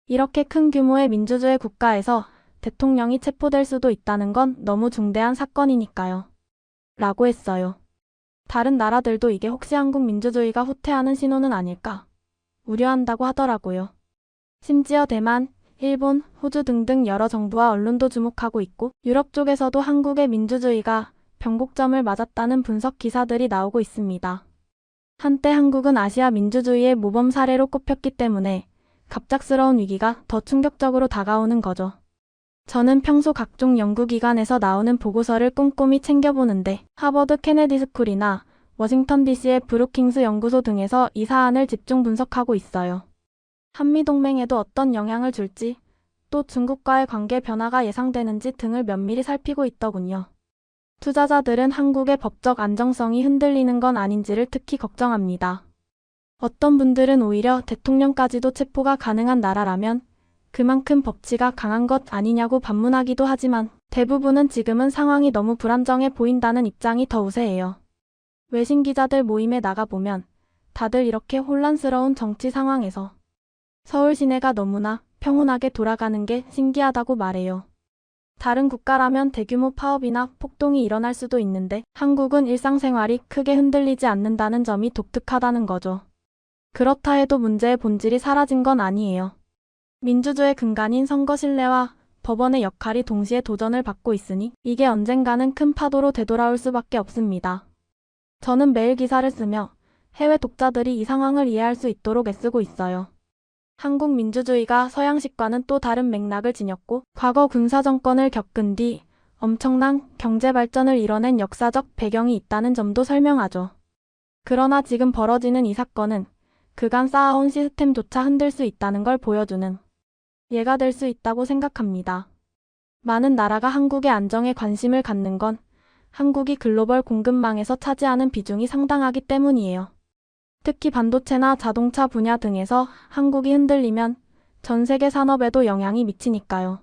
이렇게 큰 규모의 민주주의 국가에서 대통령이 체포될 수도 있다는 건 너무 중대한 사건이니까요. 라고 했어요. 다른 나라들도 이게 혹시 한국 민주주의가 후퇴하는 신호는 아닐까 우려한다고 하더라고요. 심지어 대만, 일본, 호주 등등 여러 정부와 언론도 주목하고 있고 유럽 쪽에서도 한국의 민주주의가 변곡점을 맞았다는 분석 기사들이 나오고 있습니다. 한때 한국은 아시아 민주주의의 모범 사례로 꼽혔기 때문에 갑작스러운 위기가 더 충격적으로 다가오는 거죠. 저는 평소 각종 연구기관에서 나오는 보고서를 꼼꼼히 챙겨보는데 하버드 케네디 스쿨이나 워싱턴 DC의 브루킹스 연구소 등에서 이 사안을 집중 분석하고 있어요. 한미동맹에도 어떤 영향을 줄지, 또 중국과의 관계 변화가 예상되는지 등을 면밀히 살피고 있더군요. 투자자들은 한국의 법적 안정성이 흔들리는 건 아닌지를 특히 걱정합니다. 어떤 분들은 오히려 대통령까지도 체포가 가능한 나라라면 그만큼 법치가 강한 것 아니냐고 반문하기도 하지만 대부분은 지금은 상황이 너무 불안정해 보인다는 입장이 더 우세해요. 외신 기자들 모임에 나가보면 다들 이렇게 혼란스러운 정치 상황에서 서울 시내가 너무나 평온하게 돌아가는 게 신기하다고 말해요. 다른 국가라면 대규모 파업이나 폭동이 일어날 수도 있는데 한국은 일상생활이 크게 흔들리지 않는다는 점이 독특하다는 거죠. 그렇다 해도 문제의 본질이 사라진 건 아니에요. 민주주의 근간인 선거 신뢰와 법원의 역할이 동시에 도전을 받고 있으니 이게 언젠가는 큰 파도로 되돌아올 수밖에 없습니다. 저는 매일 기사를 쓰며 해외 독자들이 이 상황을 이해할 수 있도록 애쓰고 있어요. 한국 민주주의가 서양식과는 또 다른 맥락을 지녔고 과거 군사정권을 겪은 뒤 엄청난 경제 발전을 이뤄낸 역사적 배경이 있다는 점도 설명하죠. 그러나 지금 벌어지는 이 사건은 그간 쌓아온 시스템조차 흔들 수 있다는 걸 보여주는 예가 될 수 있다고 생각합니다. 많은 나라가 한국의 안정에 관심을 갖는 건 한국이 글로벌 공급망에서 차지하는 비중이 상당하기 때문이에요. 특히 반도체나 자동차 분야 등에서 한국이 흔들리면 전 세계 산업에도 영향이 미치니까요.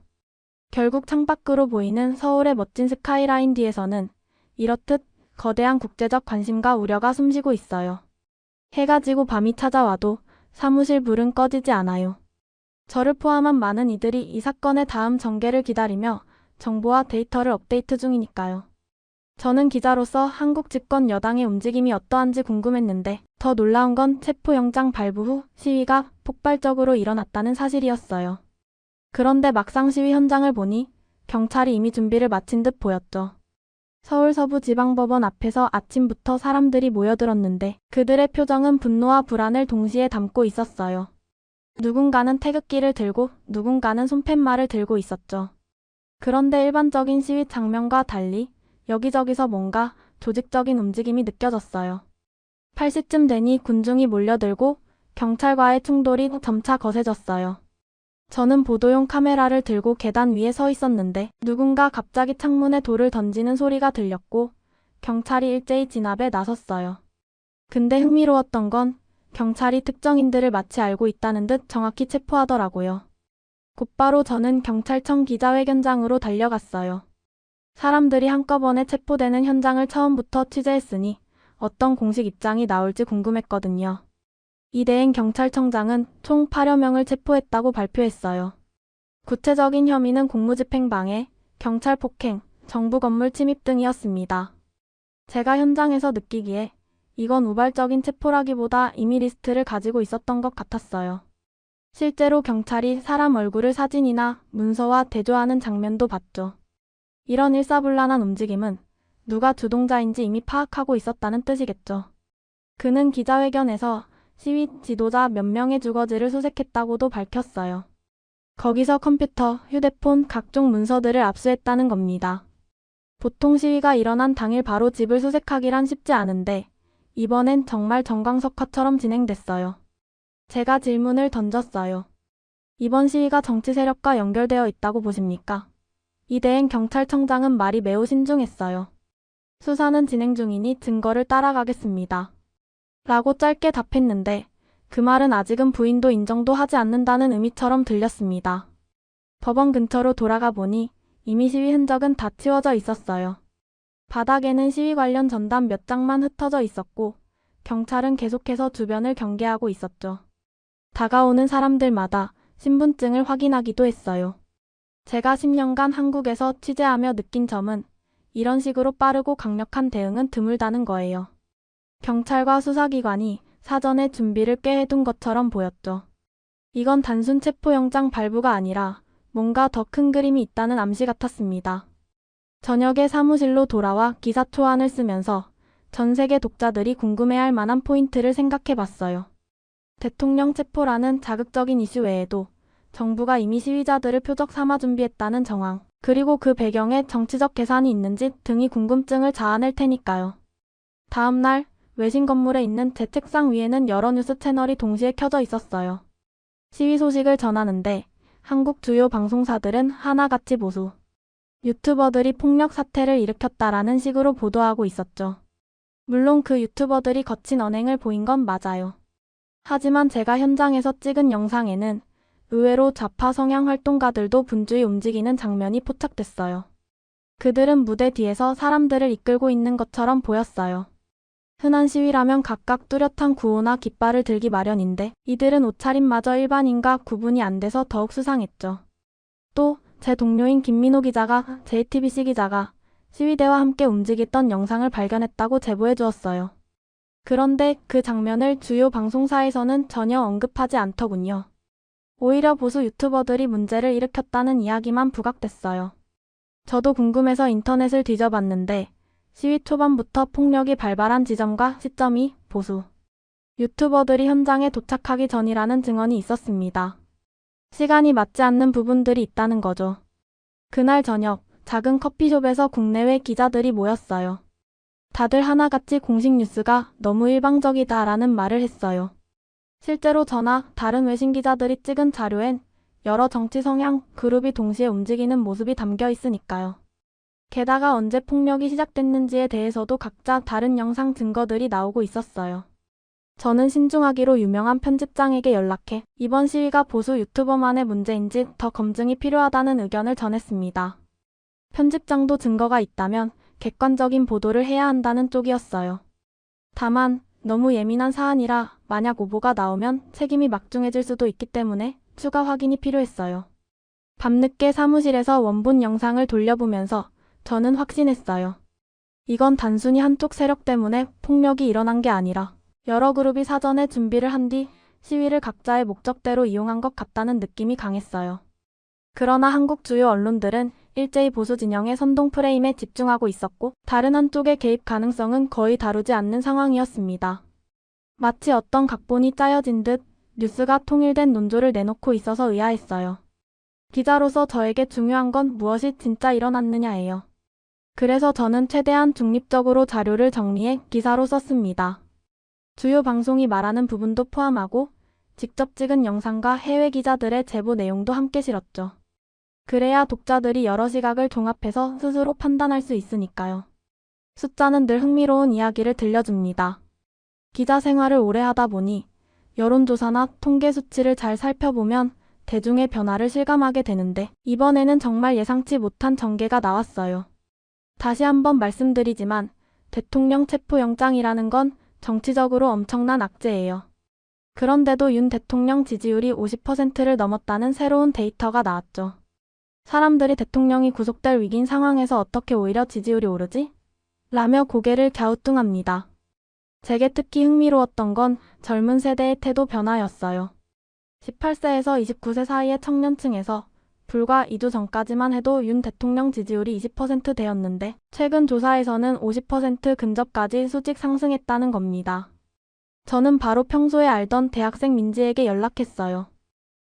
결국 창밖으로 보이는 서울의 멋진 스카이라인 뒤에서는 이렇듯 거대한 국제적 관심과 우려가 숨쉬고 있어요. 해가 지고 밤이 찾아와도 사무실 불은 꺼지지 않아요. 저를 포함한 많은 이들이 이 사건의 다음 전개를 기다리며 정보와 데이터를 업데이트 중이니까요. 저는 기자로서 한국 집권 여당의 움직임이 어떠한지 궁금했는데 더 놀라운 건 체포영장 발부 후 시위가 폭발적으로 일어났다는 사실이었어요. 그런데 막상 시위 현장을 보니 경찰이 이미 준비를 마친 듯 보였죠. 서울 서부지방법원 앞에서 아침부터 사람들이 모여들었는데 그들의 표정은 분노와 불안을 동시에 담고 있었어요. 누군가는 태극기를 들고 누군가는 손팻말을 들고 있었죠. 그런데 일반적인 시위 장면과 달리 여기저기서 뭔가 조직적인 움직임이 느껴졌어요. 8시쯤 되니 군중이 몰려들고 경찰과의 충돌이 점차 거세졌어요. 저는 보도용 카메라를 들고 계단 위에 서 있었는데 누군가 갑자기 창문에 돌을 던지는 소리가 들렸고 경찰이 일제히 진압에 나섰어요. 근데 흥미로웠던 건 경찰이 특정인들을 마치 알고 있다는 듯 정확히 체포하더라고요. 곧바로 저는 경찰청 기자회견장으로 달려갔어요. 사람들이 한꺼번에 체포되는 현장을 처음부터 취재했으니 어떤 공식 입장이 나올지 궁금했거든요. 이대행 경찰청장은 총 8여 명을 체포했다고 발표했어요. 구체적인 혐의는 공무집행방해, 경찰 폭행, 정부 건물 침입 등이었습니다. 제가 현장에서 느끼기에 이건 우발적인 체포라기보다 이미 리스트를 가지고 있었던 것 같았어요. 실제로 경찰이 사람 얼굴을 사진이나 문서와 대조하는 장면도 봤죠. 이런 일사불란한 움직임은 누가 주동자인지 이미 파악하고 있었다는 뜻이겠죠. 그는 기자회견에서 시위 지도자 몇 명의 주거지를 수색했다고도 밝혔어요. 거기서 컴퓨터, 휴대폰, 각종 문서들을 압수했다는 겁니다. 보통 시위가 일어난 당일 바로 집을 수색하기란 쉽지 않은데 이번엔 정말 정광석화처럼 진행됐어요. 제가 질문을 던졌어요. 이번 시위가 정치 세력과 연결되어 있다고 보십니까? 이대행 경찰청장은 말이 매우 신중했어요. 수사는 진행 중이니 증거를 따라가겠습니다. 라고 짧게 답했는데 그 말은 아직은 부인도 인정도 하지 않는다는 의미처럼 들렸습니다. 법원 근처로 돌아가 보니 이미 시위 흔적은 다 치워져 있었어요. 바닥에는 시위 관련 전단 몇 장만 흩어져 있었고 경찰은 계속해서 주변을 경계하고 있었죠. 다가오는 사람들마다 신분증을 확인하기도 했어요. 제가 10년간 한국에서 취재하며 느낀 점은 이런 식으로 빠르고 강력한 대응은 드물다는 거예요. 경찰과 수사기관이 사전에 준비를 꽤 해둔 것처럼 보였죠. 이건 단순 체포영장 발부가 아니라 뭔가 더 큰 그림이 있다는 암시 같았습니다. 저녁에 사무실로 돌아와 기사 초안을 쓰면서 전 세계 독자들이 궁금해할 만한 포인트를 생각해봤어요. 대통령 체포라는 자극적인 이슈 외에도 정부가 이미 시위자들을 표적 삼아 준비했다는 정황, 그리고 그 배경에 정치적 계산이 있는지 등이 궁금증을 자아낼 테니까요. 다음 날 외신 건물에 있는 제 책상 위에는 여러 뉴스 채널이 동시에 켜져 있었어요. 시위 소식을 전하는데 한국 주요 방송사들은 하나같이 보수, 유튜버들이 폭력 사태를 일으켰다라는 식으로 보도하고 있었죠. 물론 그 유튜버들이 거친 언행을 보인 건 맞아요. 하지만 제가 현장에서 찍은 영상에는 의외로 좌파 성향 활동가들도 분주히 움직이는 장면이 포착됐어요. 그들은 무대 뒤에서 사람들을 이끌고 있는 것처럼 보였어요. 흔한 시위라면 각각 뚜렷한 구호나 깃발을 들기 마련인데 이들은 옷차림마저 일반인과 구분이 안 돼서 더욱 수상했죠. 또 제 동료인 김민호 기자가 JTBC 기자가 시위대와 함께 움직였던 영상을 발견했다고 제보해 주었어요. 그런데 그 장면을 주요 방송사에서는 전혀 언급하지 않더군요. 오히려 보수 유튜버들이 문제를 일으켰다는 이야기만 부각됐어요. 저도 궁금해서 인터넷을 뒤져봤는데 시위 초반부터 폭력이 발발한 지점과 시점이 보수 유튜버들이 현장에 도착하기 전이라는 증언이 있었습니다. 시간이 맞지 않는 부분들이 있다는 거죠. 그날 저녁 작은 커피숍에서 국내외 기자들이 모였어요. 다들 하나같이 공식 뉴스가 너무 일방적이다라는 말을 했어요. 실제로 저나 다른 외신 기자들이 찍은 자료엔 여러 정치 성향 그룹이 동시에 움직이는 모습이 담겨 있으니까요. 게다가 언제 폭력이 시작됐는지에 대해서도 각자 다른 영상 증거들이 나오고 있었어요. 저는 신중하기로 유명한 편집장에게 연락해 이번 시위가 보수 유튜버만의 문제인지 더 검증이 필요하다는 의견을 전했습니다. 편집장도 증거가 있다면 객관적인 보도를 해야 한다는 쪽이었어요. 다만 너무 예민한 사안이라 만약 오보가 나오면 책임이 막중해질 수도 있기 때문에 추가 확인이 필요했어요. 밤늦게 사무실에서 원본 영상을 돌려보면서 저는 확신했어요. 이건 단순히 한쪽 세력 때문에 폭력이 일어난 게 아니라 여러 그룹이 사전에 준비를 한 뒤 시위를 각자의 목적대로 이용한 것 같다는 느낌이 강했어요. 그러나 한국 주요 언론들은 일제히 보수 진영의 선동 프레임에 집중하고 있었고 다른 한쪽의 개입 가능성은 거의 다루지 않는 상황이었습니다. 마치 어떤 각본이 짜여진 듯 뉴스가 통일된 논조를 내놓고 있어서 의아했어요. 기자로서 저에게 중요한 건 무엇이 진짜 일어났느냐예요. 그래서 저는 최대한 중립적으로 자료를 정리해 기사로 썼습니다. 주요 방송이 말하는 부분도 포함하고 직접 찍은 영상과 해외 기자들의 제보 내용도 함께 실었죠. 그래야 독자들이 여러 시각을 종합해서 스스로 판단할 수 있으니까요. 숫자는 늘 흥미로운 이야기를 들려줍니다. 기자 생활을 오래 하다 보니 여론조사나 통계 수치를 잘 살펴보면 대중의 변화를 실감하게 되는데 이번에는 정말 예상치 못한 전개가 나왔어요. 다시 한번 말씀드리지만 대통령 체포영장이라는 건 정치적으로 엄청난 악재예요. 그런데도 윤 대통령 지지율이 50%를 넘었다는 새로운 데이터가 나왔죠. 사람들이 대통령이 구속될 위기인 상황에서 어떻게 오히려 지지율이 오르지? 라며 고개를 갸우뚱합니다. 제게 특히 흥미로웠던 건 젊은 세대의 태도 변화였어요. 18세에서 29세 사이의 청년층에서 불과 2주 전까지만 해도 윤 대통령 지지율이 20%대였는데 최근 조사에서는 50% 근접까지 수직 상승했다는 겁니다. 저는 바로 평소에 알던 대학생 민지에게 연락했어요.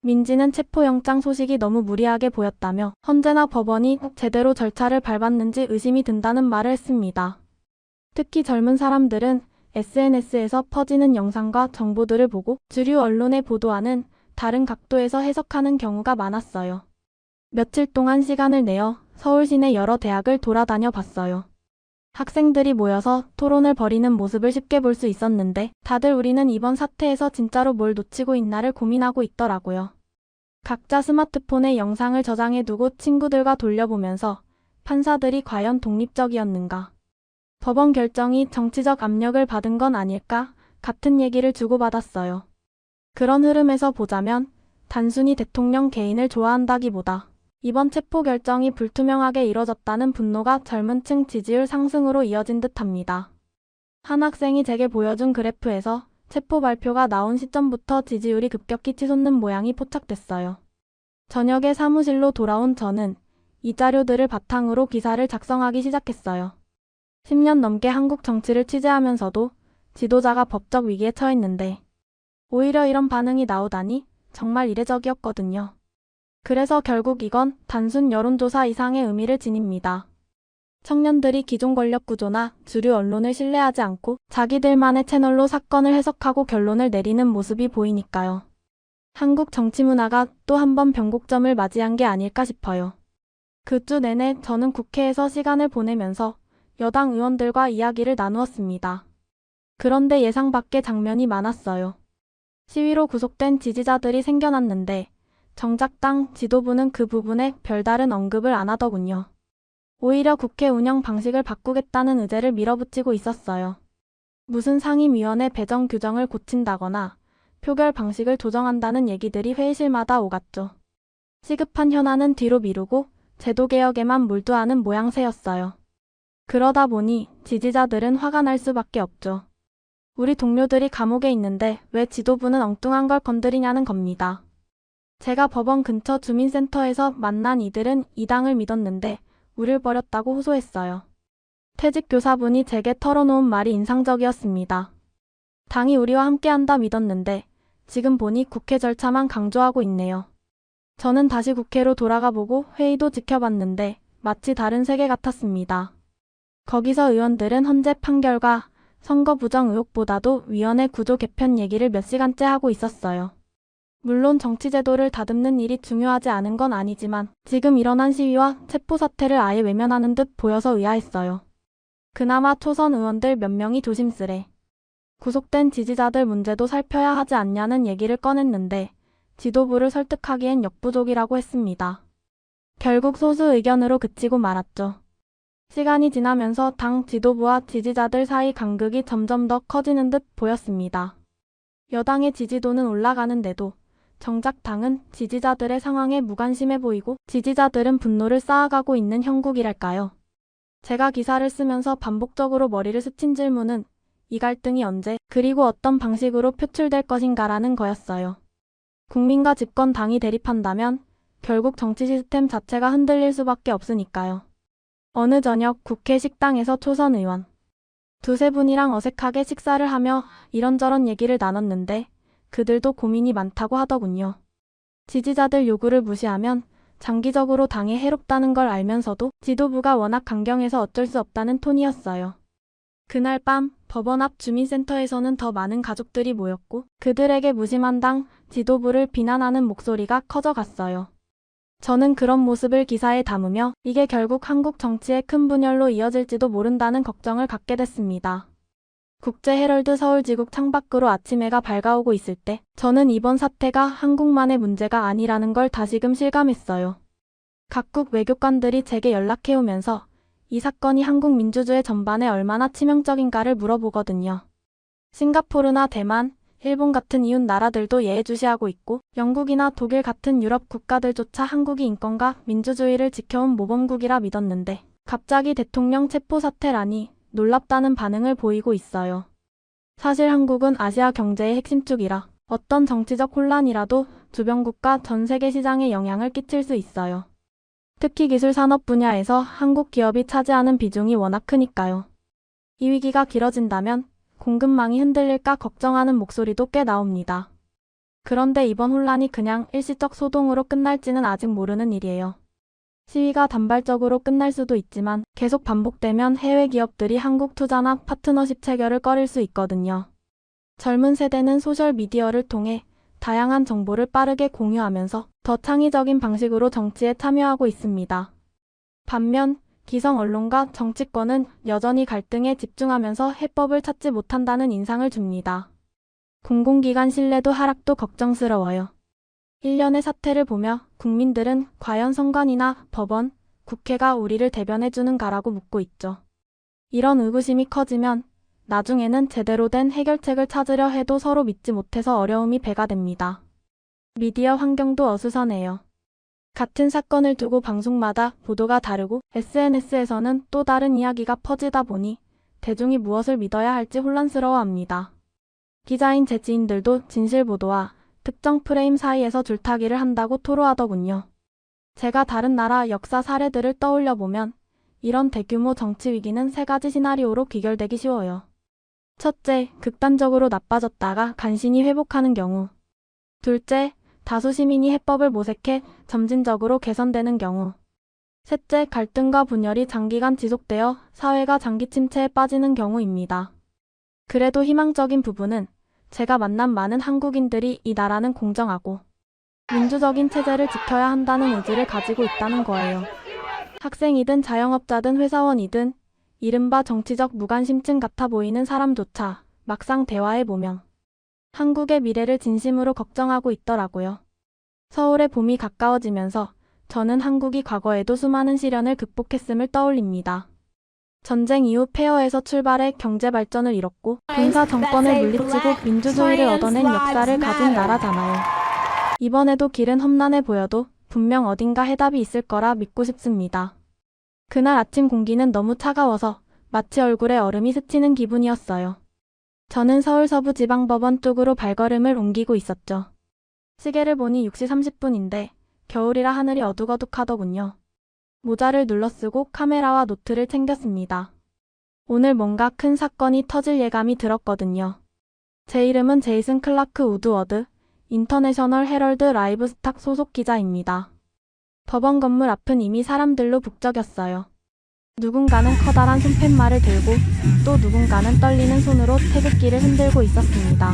민지는 체포영장 소식이 너무 무리하게 보였다며 헌재나 법원이 제대로 절차를 밟았는지 의심이 든다는 말을 했습니다. 특히 젊은 사람들은 SNS에서 퍼지는 영상과 정보들을 보고 주류 언론의 보도와는 다른 각도에서 해석하는 경우가 많았어요. 며칠 동안 시간을 내어 서울 시내 여러 대학을 돌아다녀 봤어요. 학생들이 모여서 토론을 벌이는 모습을 쉽게 볼 수 있었는데 다들 우리는 이번 사태에서 진짜로 뭘 놓치고 있나를 고민하고 있더라고요. 각자 스마트폰에 영상을 저장해 두고 친구들과 돌려보면서 판사들이 과연 독립적이었는가? 법원 결정이 정치적 압력을 받은 건 아닐까? 같은 얘기를 주고받았어요. 그런 흐름에서 보자면 단순히 대통령 개인을 좋아한다기보다 이번 체포 결정이 불투명하게 이뤄졌다는 분노가 젊은 층 지지율 상승으로 이어진 듯합니다. 한 학생이 제게 보여준 그래프에서 체포 발표가 나온 시점부터 지지율이 급격히 치솟는 모양이 포착됐어요. 저녁에 사무실로 돌아온 저는 이 자료들을 바탕으로 기사를 작성하기 시작했어요. 10년 넘게 한국 정치를 취재하면서도 지도자가 법적 위기에 처했는데 오히려 이런 반응이 나오다니 정말 이례적이었거든요. 그래서 결국 이건 단순 여론조사 이상의 의미를 지닙니다. 청년들이 기존 권력 구조나 주류 언론을 신뢰하지 않고 자기들만의 채널로 사건을 해석하고 결론을 내리는 모습이 보이니까요. 한국 정치 문화가 또 한 번 변곡점을 맞이한 게 아닐까 싶어요. 그 주 내내 저는 국회에서 시간을 보내면서 여당 의원들과 이야기를 나누었습니다. 그런데 예상 밖의 장면이 많았어요. 시위로 구속된 지지자들이 생겨났는데 정작 당 지도부는 그 부분에 별다른 언급을 안 하더군요. 오히려 국회 운영 방식을 바꾸겠다는 의제를 밀어붙이고 있었어요. 무슨 상임위원회 배정 규정을 고친다거나 표결 방식을 조정한다는 얘기들이 회의실마다 오갔죠. 시급한 현안은 뒤로 미루고 제도 개혁에만 몰두하는 모양새였어요. 그러다 보니 지지자들은 화가 날 수밖에 없죠. 우리 동료들이 감옥에 있는데 왜 지도부는 엉뚱한 걸 건드리냐는 겁니다. 제가 법원 근처 주민센터에서 만난 이들은 이 당을 믿었는데 우릴 버렸다고 호소했어요. 퇴직 교사분이 제게 털어놓은 말이 인상적이었습니다. 당이 우리와 함께한다 믿었는데 지금 보니 국회 절차만 강조하고 있네요. 저는 다시 국회로 돌아가 보고 회의도 지켜봤는데 마치 다른 세계 같았습니다. 거기서 의원들은 헌재 판결과 선거 부정 의혹보다도 위원회 구조 개편 얘기를 몇 시간째 하고 있었어요. 물론 정치제도를 다듬는 일이 중요하지 않은 건 아니지만 지금 일어난 시위와 체포 사태를 아예 외면하는 듯 보여서 의아했어요. 그나마 초선 의원들 몇 명이 조심스레 구속된 지지자들 문제도 살펴야 하지 않냐는 얘기를 꺼냈는데 지도부를 설득하기엔 역부족이라고 했습니다. 결국 소수 의견으로 그치고 말았죠. 시간이 지나면서 당 지도부와 지지자들 사이 간극이 점점 더 커지는 듯 보였습니다. 여당의 지지도는 올라가는데도 정작 당은 지지자들의 상황에 무관심해 보이고 지지자들은 분노를 쌓아가고 있는 형국이랄까요. 제가 기사를 쓰면서 반복적으로 머리를 스친 질문은 이 갈등이 언제 그리고 어떤 방식으로 표출될 것인가라는 거였어요. 국민과 집권 당이 대립한다면 결국 정치 시스템 자체가 흔들릴 수밖에 없으니까요. 어느 저녁 국회 식당에서 초선 의원 두세 분이랑 어색하게 식사를 하며 이런저런 얘기를 나눴는데 그들도 고민이 많다고 하더군요. 지지자들 요구를 무시하면 장기적으로 당에 해롭다는 걸 알면서도 지도부가 워낙 강경해서 어쩔 수 없다는 톤이었어요. 그날 밤 법원 앞 주민센터에서는 더 많은 가족들이 모였고 그들에게 무심한 당 지도부를 비난하는 목소리가 커져갔어요. 저는 그런 모습을 기사에 담으며 이게 결국 한국 정치의 큰 분열로 이어질지도 모른다는 걱정을 갖게 됐습니다. 국제헤럴드 서울지국 창밖으로 아침 해가 밝아오고 있을 때 저는 이번 사태가 한국만의 문제가 아니라는 걸 다시금 실감했어요. 각국 외교관들이 제게 연락해오면서 이 사건이 한국 민주주의 전반에 얼마나 치명적인가를 물어보거든요. 싱가포르나 대만, 일본 같은 이웃 나라들도 예의주시하고 있고 영국이나 독일 같은 유럽 국가들조차 한국이 인권과 민주주의를 지켜온 모범국이라 믿었는데 갑자기 대통령 체포 사태라니 놀랍다는 반응을 보이고 있어요. 사실 한국은 아시아 경제의 핵심축이라 어떤 정치적 혼란이라도 주변국가 전 세계 시장에 영향을 끼칠 수 있어요. 특히 기술 산업 분야에서 한국 기업이 차지하는 비중이 워낙 크니까요. 이 위기가 길어진다면 공급망이 흔들릴까 걱정하는 목소리도 꽤 나옵니다. 그런데 이번 혼란이 그냥 일시적 소동으로 끝날지는 아직 모르는 일이에요. 시위가 단발적으로 끝날 수도 있지만 계속 반복되면 해외 기업들이 한국 투자나 파트너십 체결을 꺼릴 수 있거든요. 젊은 세대는 소셜미디어를 통해 다양한 정보를 빠르게 공유하면서 더 창의적인 방식으로 정치에 참여하고 있습니다. 반면 기성 언론과 정치권은 여전히 갈등에 집중하면서 해법을 찾지 못한다는 인상을 줍니다. 공공기관 신뢰도 하락도 걱정스러워요. 일련의 사태를 보며 국민들은 과연 선관위나 법원, 국회가 우리를 대변해주는가라고 묻고 있죠. 이런 의구심이 커지면 나중에는 제대로 된 해결책을 찾으려 해도 서로 믿지 못해서 어려움이 배가 됩니다. 미디어 환경도 어수선해요. 같은 사건을 두고 방송마다 보도가 다르고 SNS에서는 또 다른 이야기가 퍼지다 보니 대중이 무엇을 믿어야 할지 혼란스러워합니다. 기자인 제 지인들도 진실 보도와 특정 프레임 사이에서 줄타기를 한다고 토로하더군요. 제가 다른 나라 역사 사례들을 떠올려 보면 이런 대규모 정치 위기는 세 가지 시나리오로 귀결되기 쉬워요. 첫째, 극단적으로 나빠졌다가 간신히 회복하는 경우. 둘째, 다수 시민이 해법을 모색해 점진적으로 개선되는 경우. 셋째, 갈등과 분열이 장기간 지속되어 사회가 장기 침체에 빠지는 경우입니다. 그래도 희망적인 부분은 제가 만난 많은 한국인들이 이 나라는 공정하고 민주적인 체제를 지켜야 한다는 의지를 가지고 있다는 거예요. 학생이든 자영업자든 회사원이든 이른바 정치적 무관심증 같아 보이는 사람조차 막상 대화해보면 한국의 미래를 진심으로 걱정하고 있더라고요. 서울의 봄이 가까워지면서 저는 한국이 과거에도 수많은 시련을 극복했음을 떠올립니다. 전쟁 이후 폐허에서 출발해 경제 발전을 이뤘고 군사 정권을 물리치고 민주주의를 얻어낸 역사를 가진 나라잖아요. 이번에도 길은 험난해 보여도 분명 어딘가 해답이 있을 거라 믿고 싶습니다. 그날 아침 공기는 너무 차가워서 마치 얼굴에 얼음이 스치는 기분이었어요. 저는 서울 서부지방법원 쪽으로 발걸음을 옮기고 있었죠. 시계를 보니 6시 30분인데 겨울이라 하늘이 어둑어둑하더군요. 모자를 눌러쓰고 카메라와 노트를 챙겼습니다. 오늘 뭔가 큰 사건이 터질 예감이 들었거든요. 제 이름은 제이슨 클라크 우드워드, 인터내셔널 헤럴드 라이브스탁 소속 기자입니다. 법원 건물 앞은 이미 사람들로 북적였어요. 누군가는 커다란 손팻말을 들고 또 누군가는 떨리는 손으로 태극기를 흔들고 있었습니다.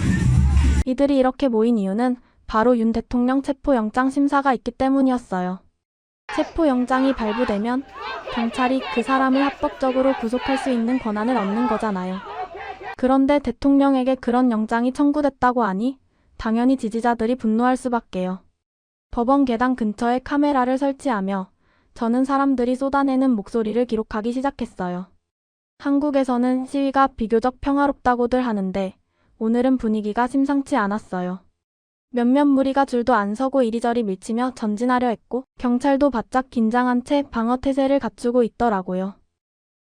이들이 이렇게 모인 이유는 바로 윤 대통령 체포영장 심사가 있기 때문이었어요. 체포영장이 발부되면 경찰이 그 사람을 합법적으로 구속할 수 있는 권한을 얻는 거잖아요. 그런데 대통령에게 그런 영장이 청구됐다고 하니 당연히 지지자들이 분노할 수밖에요. 법원 계단 근처에 카메라를 설치하며 저는 사람들이 쏟아내는 목소리를 기록하기 시작했어요. 한국에서는 시위가 비교적 평화롭다고들 하는데 오늘은 분위기가 심상치 않았어요. 몇몇 무리가 줄도 안 서고 이리저리 밀치며 전진하려 했고 경찰도 바짝 긴장한 채 방어 태세를 갖추고 있더라고요.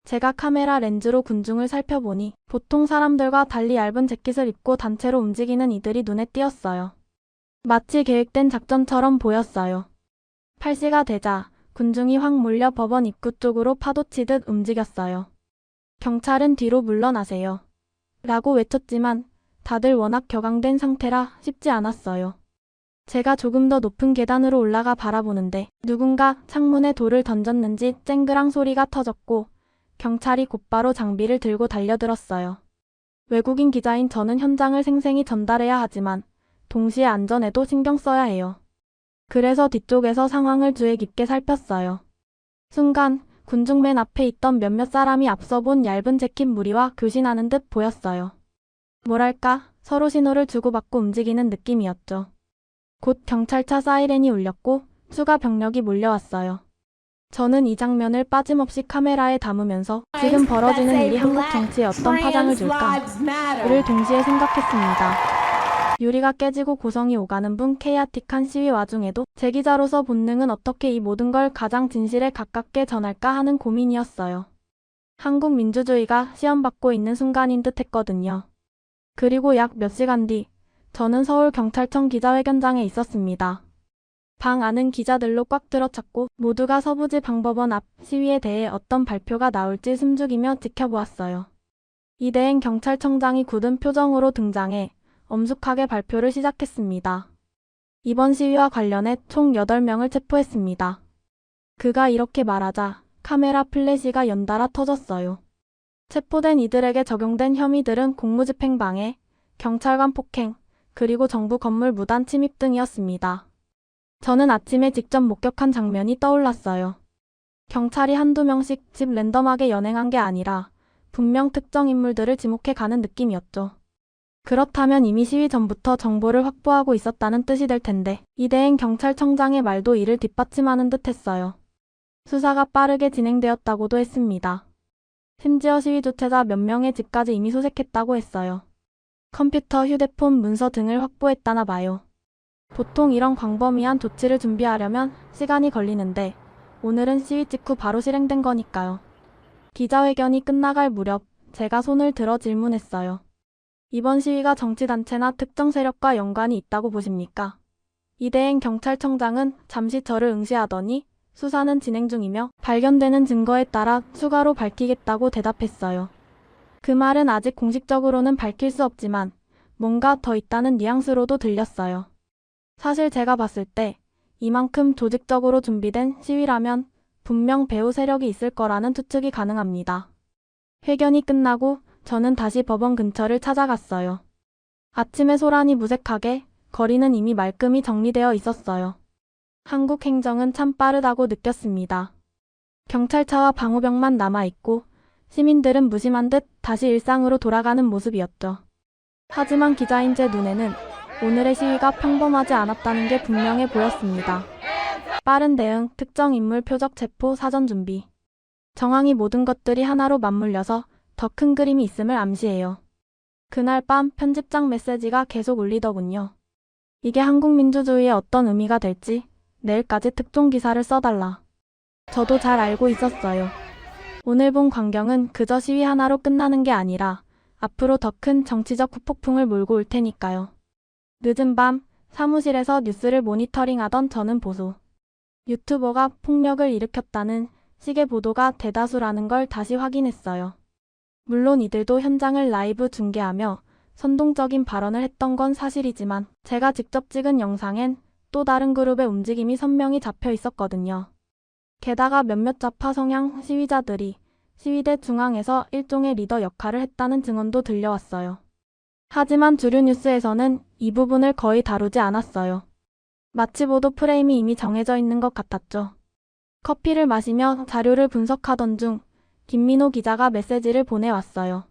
제가 카메라 렌즈로 군중을 살펴보니 보통 사람들과 달리 얇은 재킷을 입고 단체로 움직이는 이들이 눈에 띄었어요. 마치 계획된 작전처럼 보였어요. 8시가 되자 군중이 확 몰려 법원 입구 쪽으로 파도치듯 움직였어요. 경찰은 뒤로 물러나세요. 라고 외쳤지만 다들 워낙 격앙된 상태라 쉽지 않았어요. 제가 조금 더 높은 계단으로 올라가 바라보는데 누군가 창문에 돌을 던졌는지 쨍그랑 소리가 터졌고 경찰이 곧바로 장비를 들고 달려들었어요. 외국인 기자인 저는 현장을 생생히 전달해야 하지만 동시에 안전에도 신경 써야 해요. 그래서 뒤쪽에서 상황을 주의 깊게 살폈어요. 순간 군중 맨 앞에 있던 몇몇 사람이 앞서 본 얇은 재킷 무리와 교신하는 듯 보였어요. 뭐랄까 서로 신호를 주고받고 움직이는 느낌이었죠. 곧 경찰차 사이렌이 울렸고 추가 병력이 몰려왔어요. 저는 이 장면을 빠짐없이 카메라에 담으면서 지금 벌어지는 일이 한국 정치에 어떤 파장을 줄까를 동시에 생각했습니다. 유리가 깨지고 고성이 오가는 분 케이아틱한 시위 와중에도 제 기자로서 본능은 어떻게 이 모든 걸 가장 진실에 가깝게 전할까 하는 고민이었어요. 한국 민주주의가 시험받고 있는 순간인 듯 했거든요. 그리고 약 몇 시간 뒤 저는 서울경찰청 기자회견장에 있었습니다. 방 안은 기자들로 꽉 들어찼고 모두가 서부지 방법원 앞 시위에 대해 어떤 발표가 나올지 숨죽이며 지켜보았어요. 이대행 경찰청장이 굳은 표정으로 등장해 엄숙하게 발표를 시작했습니다. 이번 시위와 관련해 총 8명을 체포했습니다. 그가 이렇게 말하자 카메라 플래시가 연달아 터졌어요. 체포된 이들에게 적용된 혐의들은 공무집행방해, 경찰관 폭행, 그리고 정부 건물 무단 침입 등이었습니다. 저는 아침에 직접 목격한 장면이 떠올랐어요. 경찰이 한두 명씩 집 랜덤하게 연행한 게 아니라 분명 특정 인물들을 지목해 가는 느낌이었죠. 그렇다면 이미 시위 전부터 정보를 확보하고 있었다는 뜻이 될 텐데 이대행 경찰청장의 말도 이를 뒷받침하는 듯 했어요. 수사가 빠르게 진행되었다고도 했습니다. 심지어 시위 주최자 몇 명의 집까지 이미 수색했다고 했어요. 컴퓨터, 휴대폰, 문서 등을 확보했다나 봐요. 보통 이런 광범위한 조치를 준비하려면 시간이 걸리는데 오늘은 시위 직후 바로 실행된 거니까요. 기자회견이 끝나갈 무렵 제가 손을 들어 질문했어요. 이번 시위가 정치단체나 특정 세력과 연관이 있다고 보십니까? 이대행 경찰청장은 잠시 저를 응시하더니 수사는 진행 중이며 발견되는 증거에 따라 추가로 밝히겠다고 대답했어요. 그 말은 아직 공식적으로는 밝힐 수 없지만 뭔가 더 있다는 뉘앙스로도 들렸어요. 사실 제가 봤을 때 이만큼 조직적으로 준비된 시위라면 분명 배후 세력이 있을 거라는 추측이 가능합니다. 회견이 끝나고 저는 다시 법원 근처를 찾아갔어요. 아침에 소란이 무색하게 거리는 이미 말끔히 정리되어 있었어요. 한국 행정은 참 빠르다고 느꼈습니다. 경찰차와 방호병만 남아있고 시민들은 무심한 듯 다시 일상으로 돌아가는 모습이었죠. 하지만 기자인 제 눈에는 오늘의 시위가 평범하지 않았다는 게 분명해 보였습니다. 빠른 대응, 특정 인물 표적 체포, 사전 준비. 정황이 모든 것들이 하나로 맞물려서 더 큰 그림이 있음을 암시해요. 그날 밤 편집장 메시지가 계속 울리더군요. 이게 한국 민주주의에 어떤 의미가 될지 내일까지 특종 기사를 써달라. 저도 잘 알고 있었어요. 오늘 본 광경은 그저 시위 하나로 끝나는 게 아니라 앞으로 더 큰 정치적 후폭풍을 몰고 올 테니까요. 늦은 밤 사무실에서 뉴스를 모니터링하던 저는 보수 유튜버가 폭력을 일으켰다는 식의 보도가 대다수라는 걸 다시 확인했어요. 물론 이들도 현장을 라이브 중계하며 선동적인 발언을 했던 건 사실이지만 제가 직접 찍은 영상엔 또 다른 그룹의 움직임이 선명히 잡혀 있었거든요. 게다가 몇몇 좌파 성향 시위자들이 시위대 중앙에서 일종의 리더 역할을 했다는 증언도 들려왔어요. 하지만 주류 뉴스에서는 이 부분을 거의 다루지 않았어요. 마치 보도 프레임이 이미 정해져 있는 것 같았죠. 커피를 마시며 자료를 분석하던 중 김민호 기자가 메시지를 보내왔어요.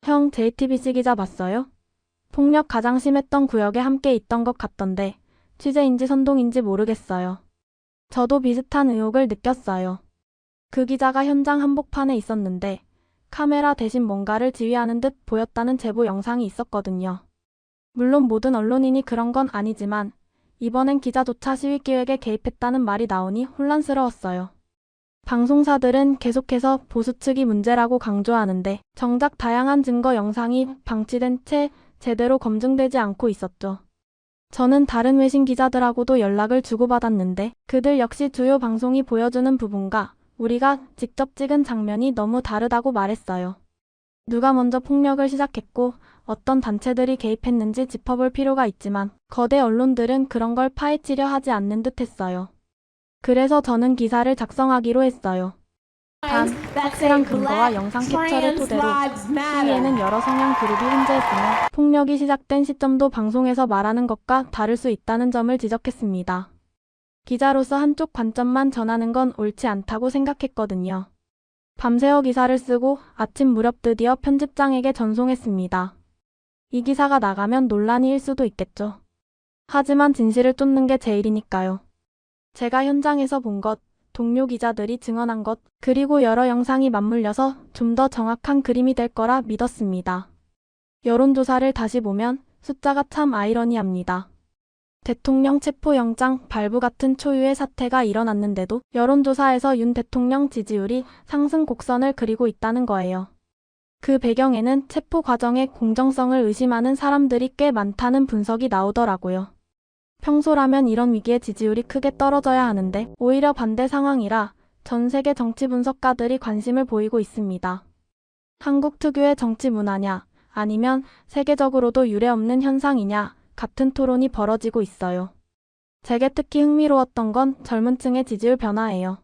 형, JTBC 기자 봤어요? 폭력 가장 심했던 구역에 함께 있던 것 같던데 취재인지 선동인지 모르겠어요. 저도 비슷한 의혹을 느꼈어요. 그 기자가 현장 한복판에 있었는데 카메라 대신 뭔가를 지휘하는 듯 보였다는 제보 영상이 있었거든요. 물론 모든 언론인이 그런 건 아니지만 이번엔 기자조차 시위 기획에 개입했다는 말이 나오니 혼란스러웠어요. 방송사들은 계속해서 보수 측이 문제라고 강조하는데 정작 다양한 증거 영상이 방치된 채 제대로 검증되지 않고 있었죠. 저는 다른 외신 기자들하고도 연락을 주고받았는데 그들 역시 주요 방송이 보여주는 부분과 우리가 직접 찍은 장면이 너무 다르다고 말했어요. 누가 먼저 폭력을 시작했고 어떤 단체들이 개입했는지 짚어볼 필요가 있지만 거대 언론들은 그런 걸 파헤치려 하지 않는 듯 했어요. 그래서 저는 기사를 작성하기로 했어요. 단, 확실한 근거와 영상 캡처를 토대로 시위에는 여러 성향 그룹이 혼재했으며 폭력이 시작된 시점도 방송에서 말하는 것과 다를 수 있다는 점을 지적했습니다. 기자로서 한쪽 관점만 전하는 건 옳지 않다고 생각했거든요. 밤새워 기사를 쓰고 아침 무렵 드디어 편집장에게 전송했습니다. 이 기사가 나가면 논란이 일 수도 있겠죠. 하지만 진실을 쫓는 게 제일이니까요. 제가 현장에서 본 것, 동료 기자들이 증언한 것, 그리고 여러 영상이 맞물려서 좀 더 정확한 그림이 될 거라 믿었습니다. 여론조사를 다시 보면 숫자가 참 아이러니합니다. 대통령 체포영장 발부 같은 초유의 사태가 일어났는데도 여론조사에서 윤 대통령 지지율이 상승 곡선을 그리고 있다는 거예요. 그 배경에는 체포 과정의 공정성을 의심하는 사람들이 꽤 많다는 분석이 나오더라고요. 평소라면 이런 위기에 지지율이 크게 떨어져야 하는데 오히려 반대 상황이라 전 세계 정치 분석가들이 관심을 보이고 있습니다. 한국 특유의 정치 문화냐, 아니면 세계적으로도 유례없는 현상이냐 같은 토론이 벌어지고 있어요. 제게 특히 흥미로웠던 건 젊은 층의 지지율 변화예요.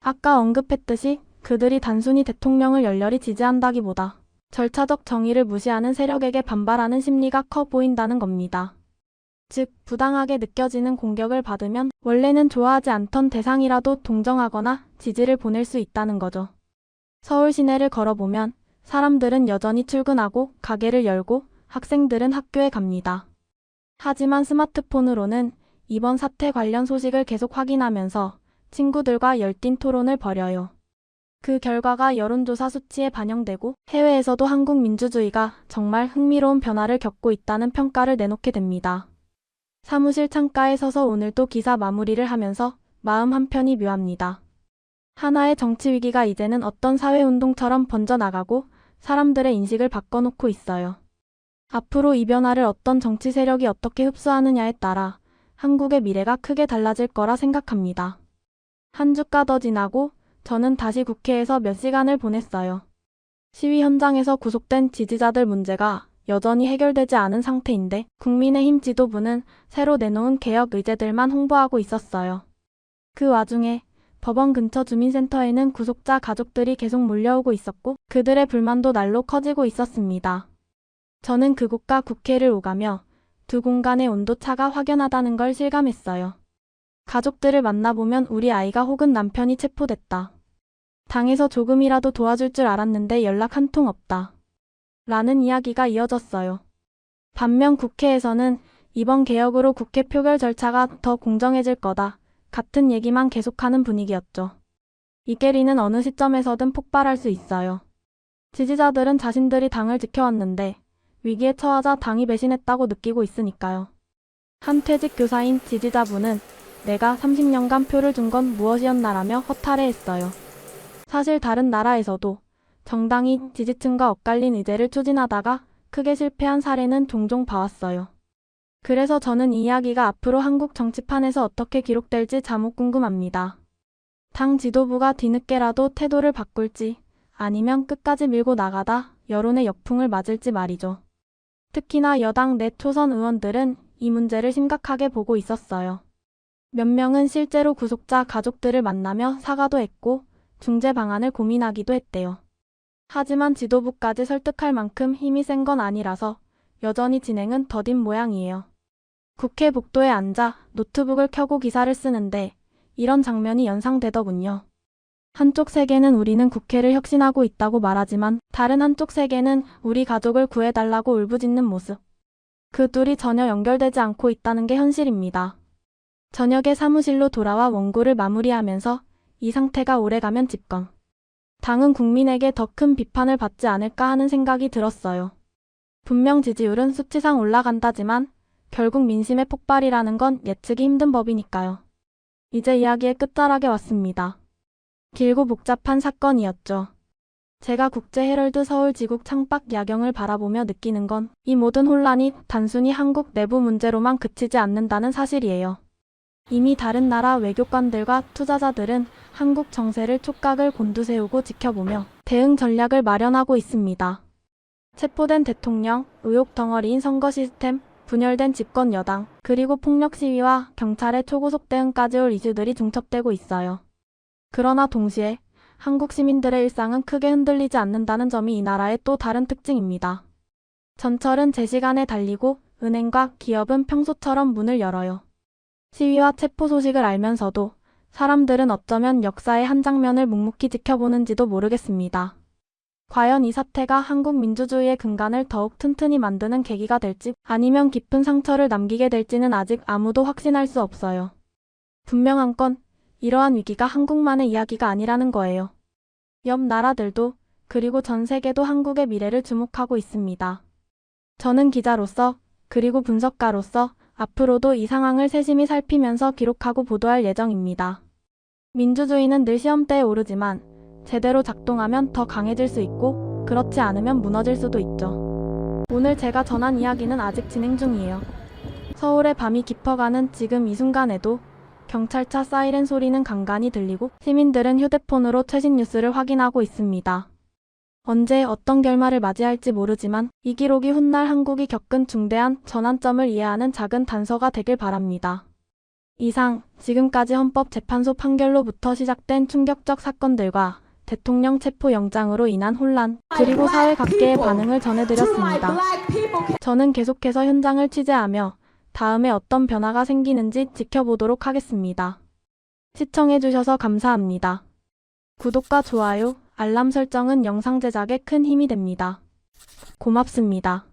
아까 언급했듯이 그들이 단순히 대통령을 열렬히 지지한다기보다 절차적 정의를 무시하는 세력에게 반발하는 심리가 커 보인다는 겁니다. 즉, 부당하게 느껴지는 공격을 받으면 원래는 좋아하지 않던 대상이라도 동정하거나 지지를 보낼 수 있다는 거죠. 서울 시내를 걸어보면 사람들은 여전히 출근하고 가게를 열고 학생들은 학교에 갑니다. 하지만 스마트폰으로는 이번 사태 관련 소식을 계속 확인하면서 친구들과 열띤 토론을 벌여요. 그 결과가 여론조사 수치에 반영되고 해외에서도 한국 민주주의가 정말 흥미로운 변화를 겪고 있다는 평가를 내놓게 됩니다. 사무실 창가에 서서 오늘도 기사 마무리를 하면서 마음 한편이 묘합니다. 하나의 정치 위기가 이제는 어떤 사회운동처럼 번져나가고 사람들의 인식을 바꿔놓고 있어요. 앞으로 이 변화를 어떤 정치 세력이 어떻게 흡수하느냐에 따라 한국의 미래가 크게 달라질 거라 생각합니다. 한 주가 더 지나고 저는 다시 국회에서 몇 시간을 보냈어요. 시위 현장에서 구속된 지지자들 문제가 여전히 해결되지 않은 상태인데 국민의힘 지도부는 새로 내놓은 개혁 의제들만 홍보하고 있었어요. 그 와중에 법원 근처 주민센터에는 구속자 가족들이 계속 몰려오고 있었고 그들의 불만도 날로 커지고 있었습니다. 저는 그곳과 국회를 오가며 두 공간의 온도차가 확연하다는 걸 실감했어요. 가족들을 만나보면 우리 아이가 혹은 남편이 체포됐다. 당에서 조금이라도 도와줄 줄 알았는데 연락 한 통 없다. 라는 이야기가 이어졌어요. 반면 국회에서는 이번 개혁으로 국회 표결 절차가 더 공정해질 거다. 같은 얘기만 계속하는 분위기였죠. 이 괴리는 어느 시점에서든 폭발할 수 있어요. 지지자들은 자신들이 당을 지켜왔는데 위기에 처하자 당이 배신했다고 느끼고 있으니까요. 한 퇴직 교사인 지지자분은 내가 30년간 표를 준 건 무엇이었나라며 허탈해했어요. 사실 다른 나라에서도 정당이 지지층과 엇갈린 의제를 추진하다가 크게 실패한 사례는 종종 봐왔어요. 그래서 저는 이 이야기가 앞으로 한국 정치판에서 어떻게 기록될지 자목 궁금합니다. 당 지도부가 뒤늦게라도 태도를 바꿀지 아니면 끝까지 밀고 나가다 여론의 역풍을 맞을지 말이죠. 특히나 여당 내 초선 의원들은 이 문제를 심각하게 보고 있었어요. 몇 명은 실제로 구속자 가족들을 만나며 사과도 했고 중재 방안을 고민하기도 했대요. 하지만 지도부까지 설득할 만큼 힘이 센 건 아니라서 여전히 진행은 더딘 모양이에요. 국회 복도에 앉아 노트북을 켜고 기사를 쓰는데 이런 장면이 연상되더군요. 한쪽 세계는 우리는 국회를 혁신하고 있다고 말하지만 다른 한쪽 세계는 우리 가족을 구해달라고 울부짖는 모습. 그 둘이 전혀 연결되지 않고 있다는 게 현실입니다. 저녁에 사무실로 돌아와 원고를 마무리하면서 이 상태가 오래가면 집권. 당은 국민에게 더 큰 비판을 받지 않을까 하는 생각이 들었어요. 분명 지지율은 수치상 올라간다지만 결국 민심의 폭발이라는 건 예측이 힘든 법이니까요. 이제 이야기의 끝자락에 왔습니다. 길고 복잡한 사건이었죠. 제가 국제헤럴드 서울지국 창밖 야경을 바라보며 느끼는 건 이 모든 혼란이 단순히 한국 내부 문제로만 그치지 않는다는 사실이에요. 이미 다른 나라 외교관들과 투자자들은 한국 정세를 촉각을 곤두세우고 지켜보며 대응 전략을 마련하고 있습니다. 체포된 대통령, 의혹 덩어리인 선거 시스템, 분열된 집권 여당, 그리고 폭력 시위와 경찰의 초고속 대응까지 올 이슈들이 중첩되고 있어요. 그러나 동시에 한국 시민들의 일상은 크게 흔들리지 않는다는 점이 이 나라의 또 다른 특징입니다. 전철은 제 시간에 달리고 은행과 기업은 평소처럼 문을 열어요. 시위와 체포 소식을 알면서도 사람들은 어쩌면 역사의 한 장면을 묵묵히 지켜보는지도 모르겠습니다. 과연 이 사태가 한국 민주주의의 근간을 더욱 튼튼히 만드는 계기가 될지 아니면 깊은 상처를 남기게 될지는 아직 아무도 확신할 수 없어요. 분명한 건 이러한 위기가 한국만의 이야기가 아니라는 거예요. 옆 나라들도 그리고 전 세계도 한국의 미래를 주목하고 있습니다. 저는 기자로서 그리고 분석가로서 앞으로도 이 상황을 세심히 살피면서 기록하고 보도할 예정입니다. 민주주의는 늘 시험대에 오르지만 제대로 작동하면 더 강해질 수 있고 그렇지 않으면 무너질 수도 있죠. 오늘 제가 전한 이야기는 아직 진행 중이에요. 서울의 밤이 깊어가는 지금 이 순간에도 경찰차 사이렌 소리는 간간히 들리고 시민들은 휴대폰으로 최신 뉴스를 확인하고 있습니다. 언제 어떤 결말을 맞이할지 모르지만 이 기록이 훗날 한국이 겪은 중대한 전환점을 이해하는 작은 단서가 되길 바랍니다. 이상, 지금까지 헌법재판소 판결로부터 시작된 충격적 사건들과 대통령 체포 영장으로 인한 혼란, 그리고 사회 각계의 반응을 전해드렸습니다. 저는 계속해서 현장을 취재하며 다음에 어떤 변화가 생기는지 지켜보도록 하겠습니다. 시청해주셔서 감사합니다. 구독과 좋아요, 알람 설정은 영상 제작에 큰 힘이 됩니다. 고맙습니다.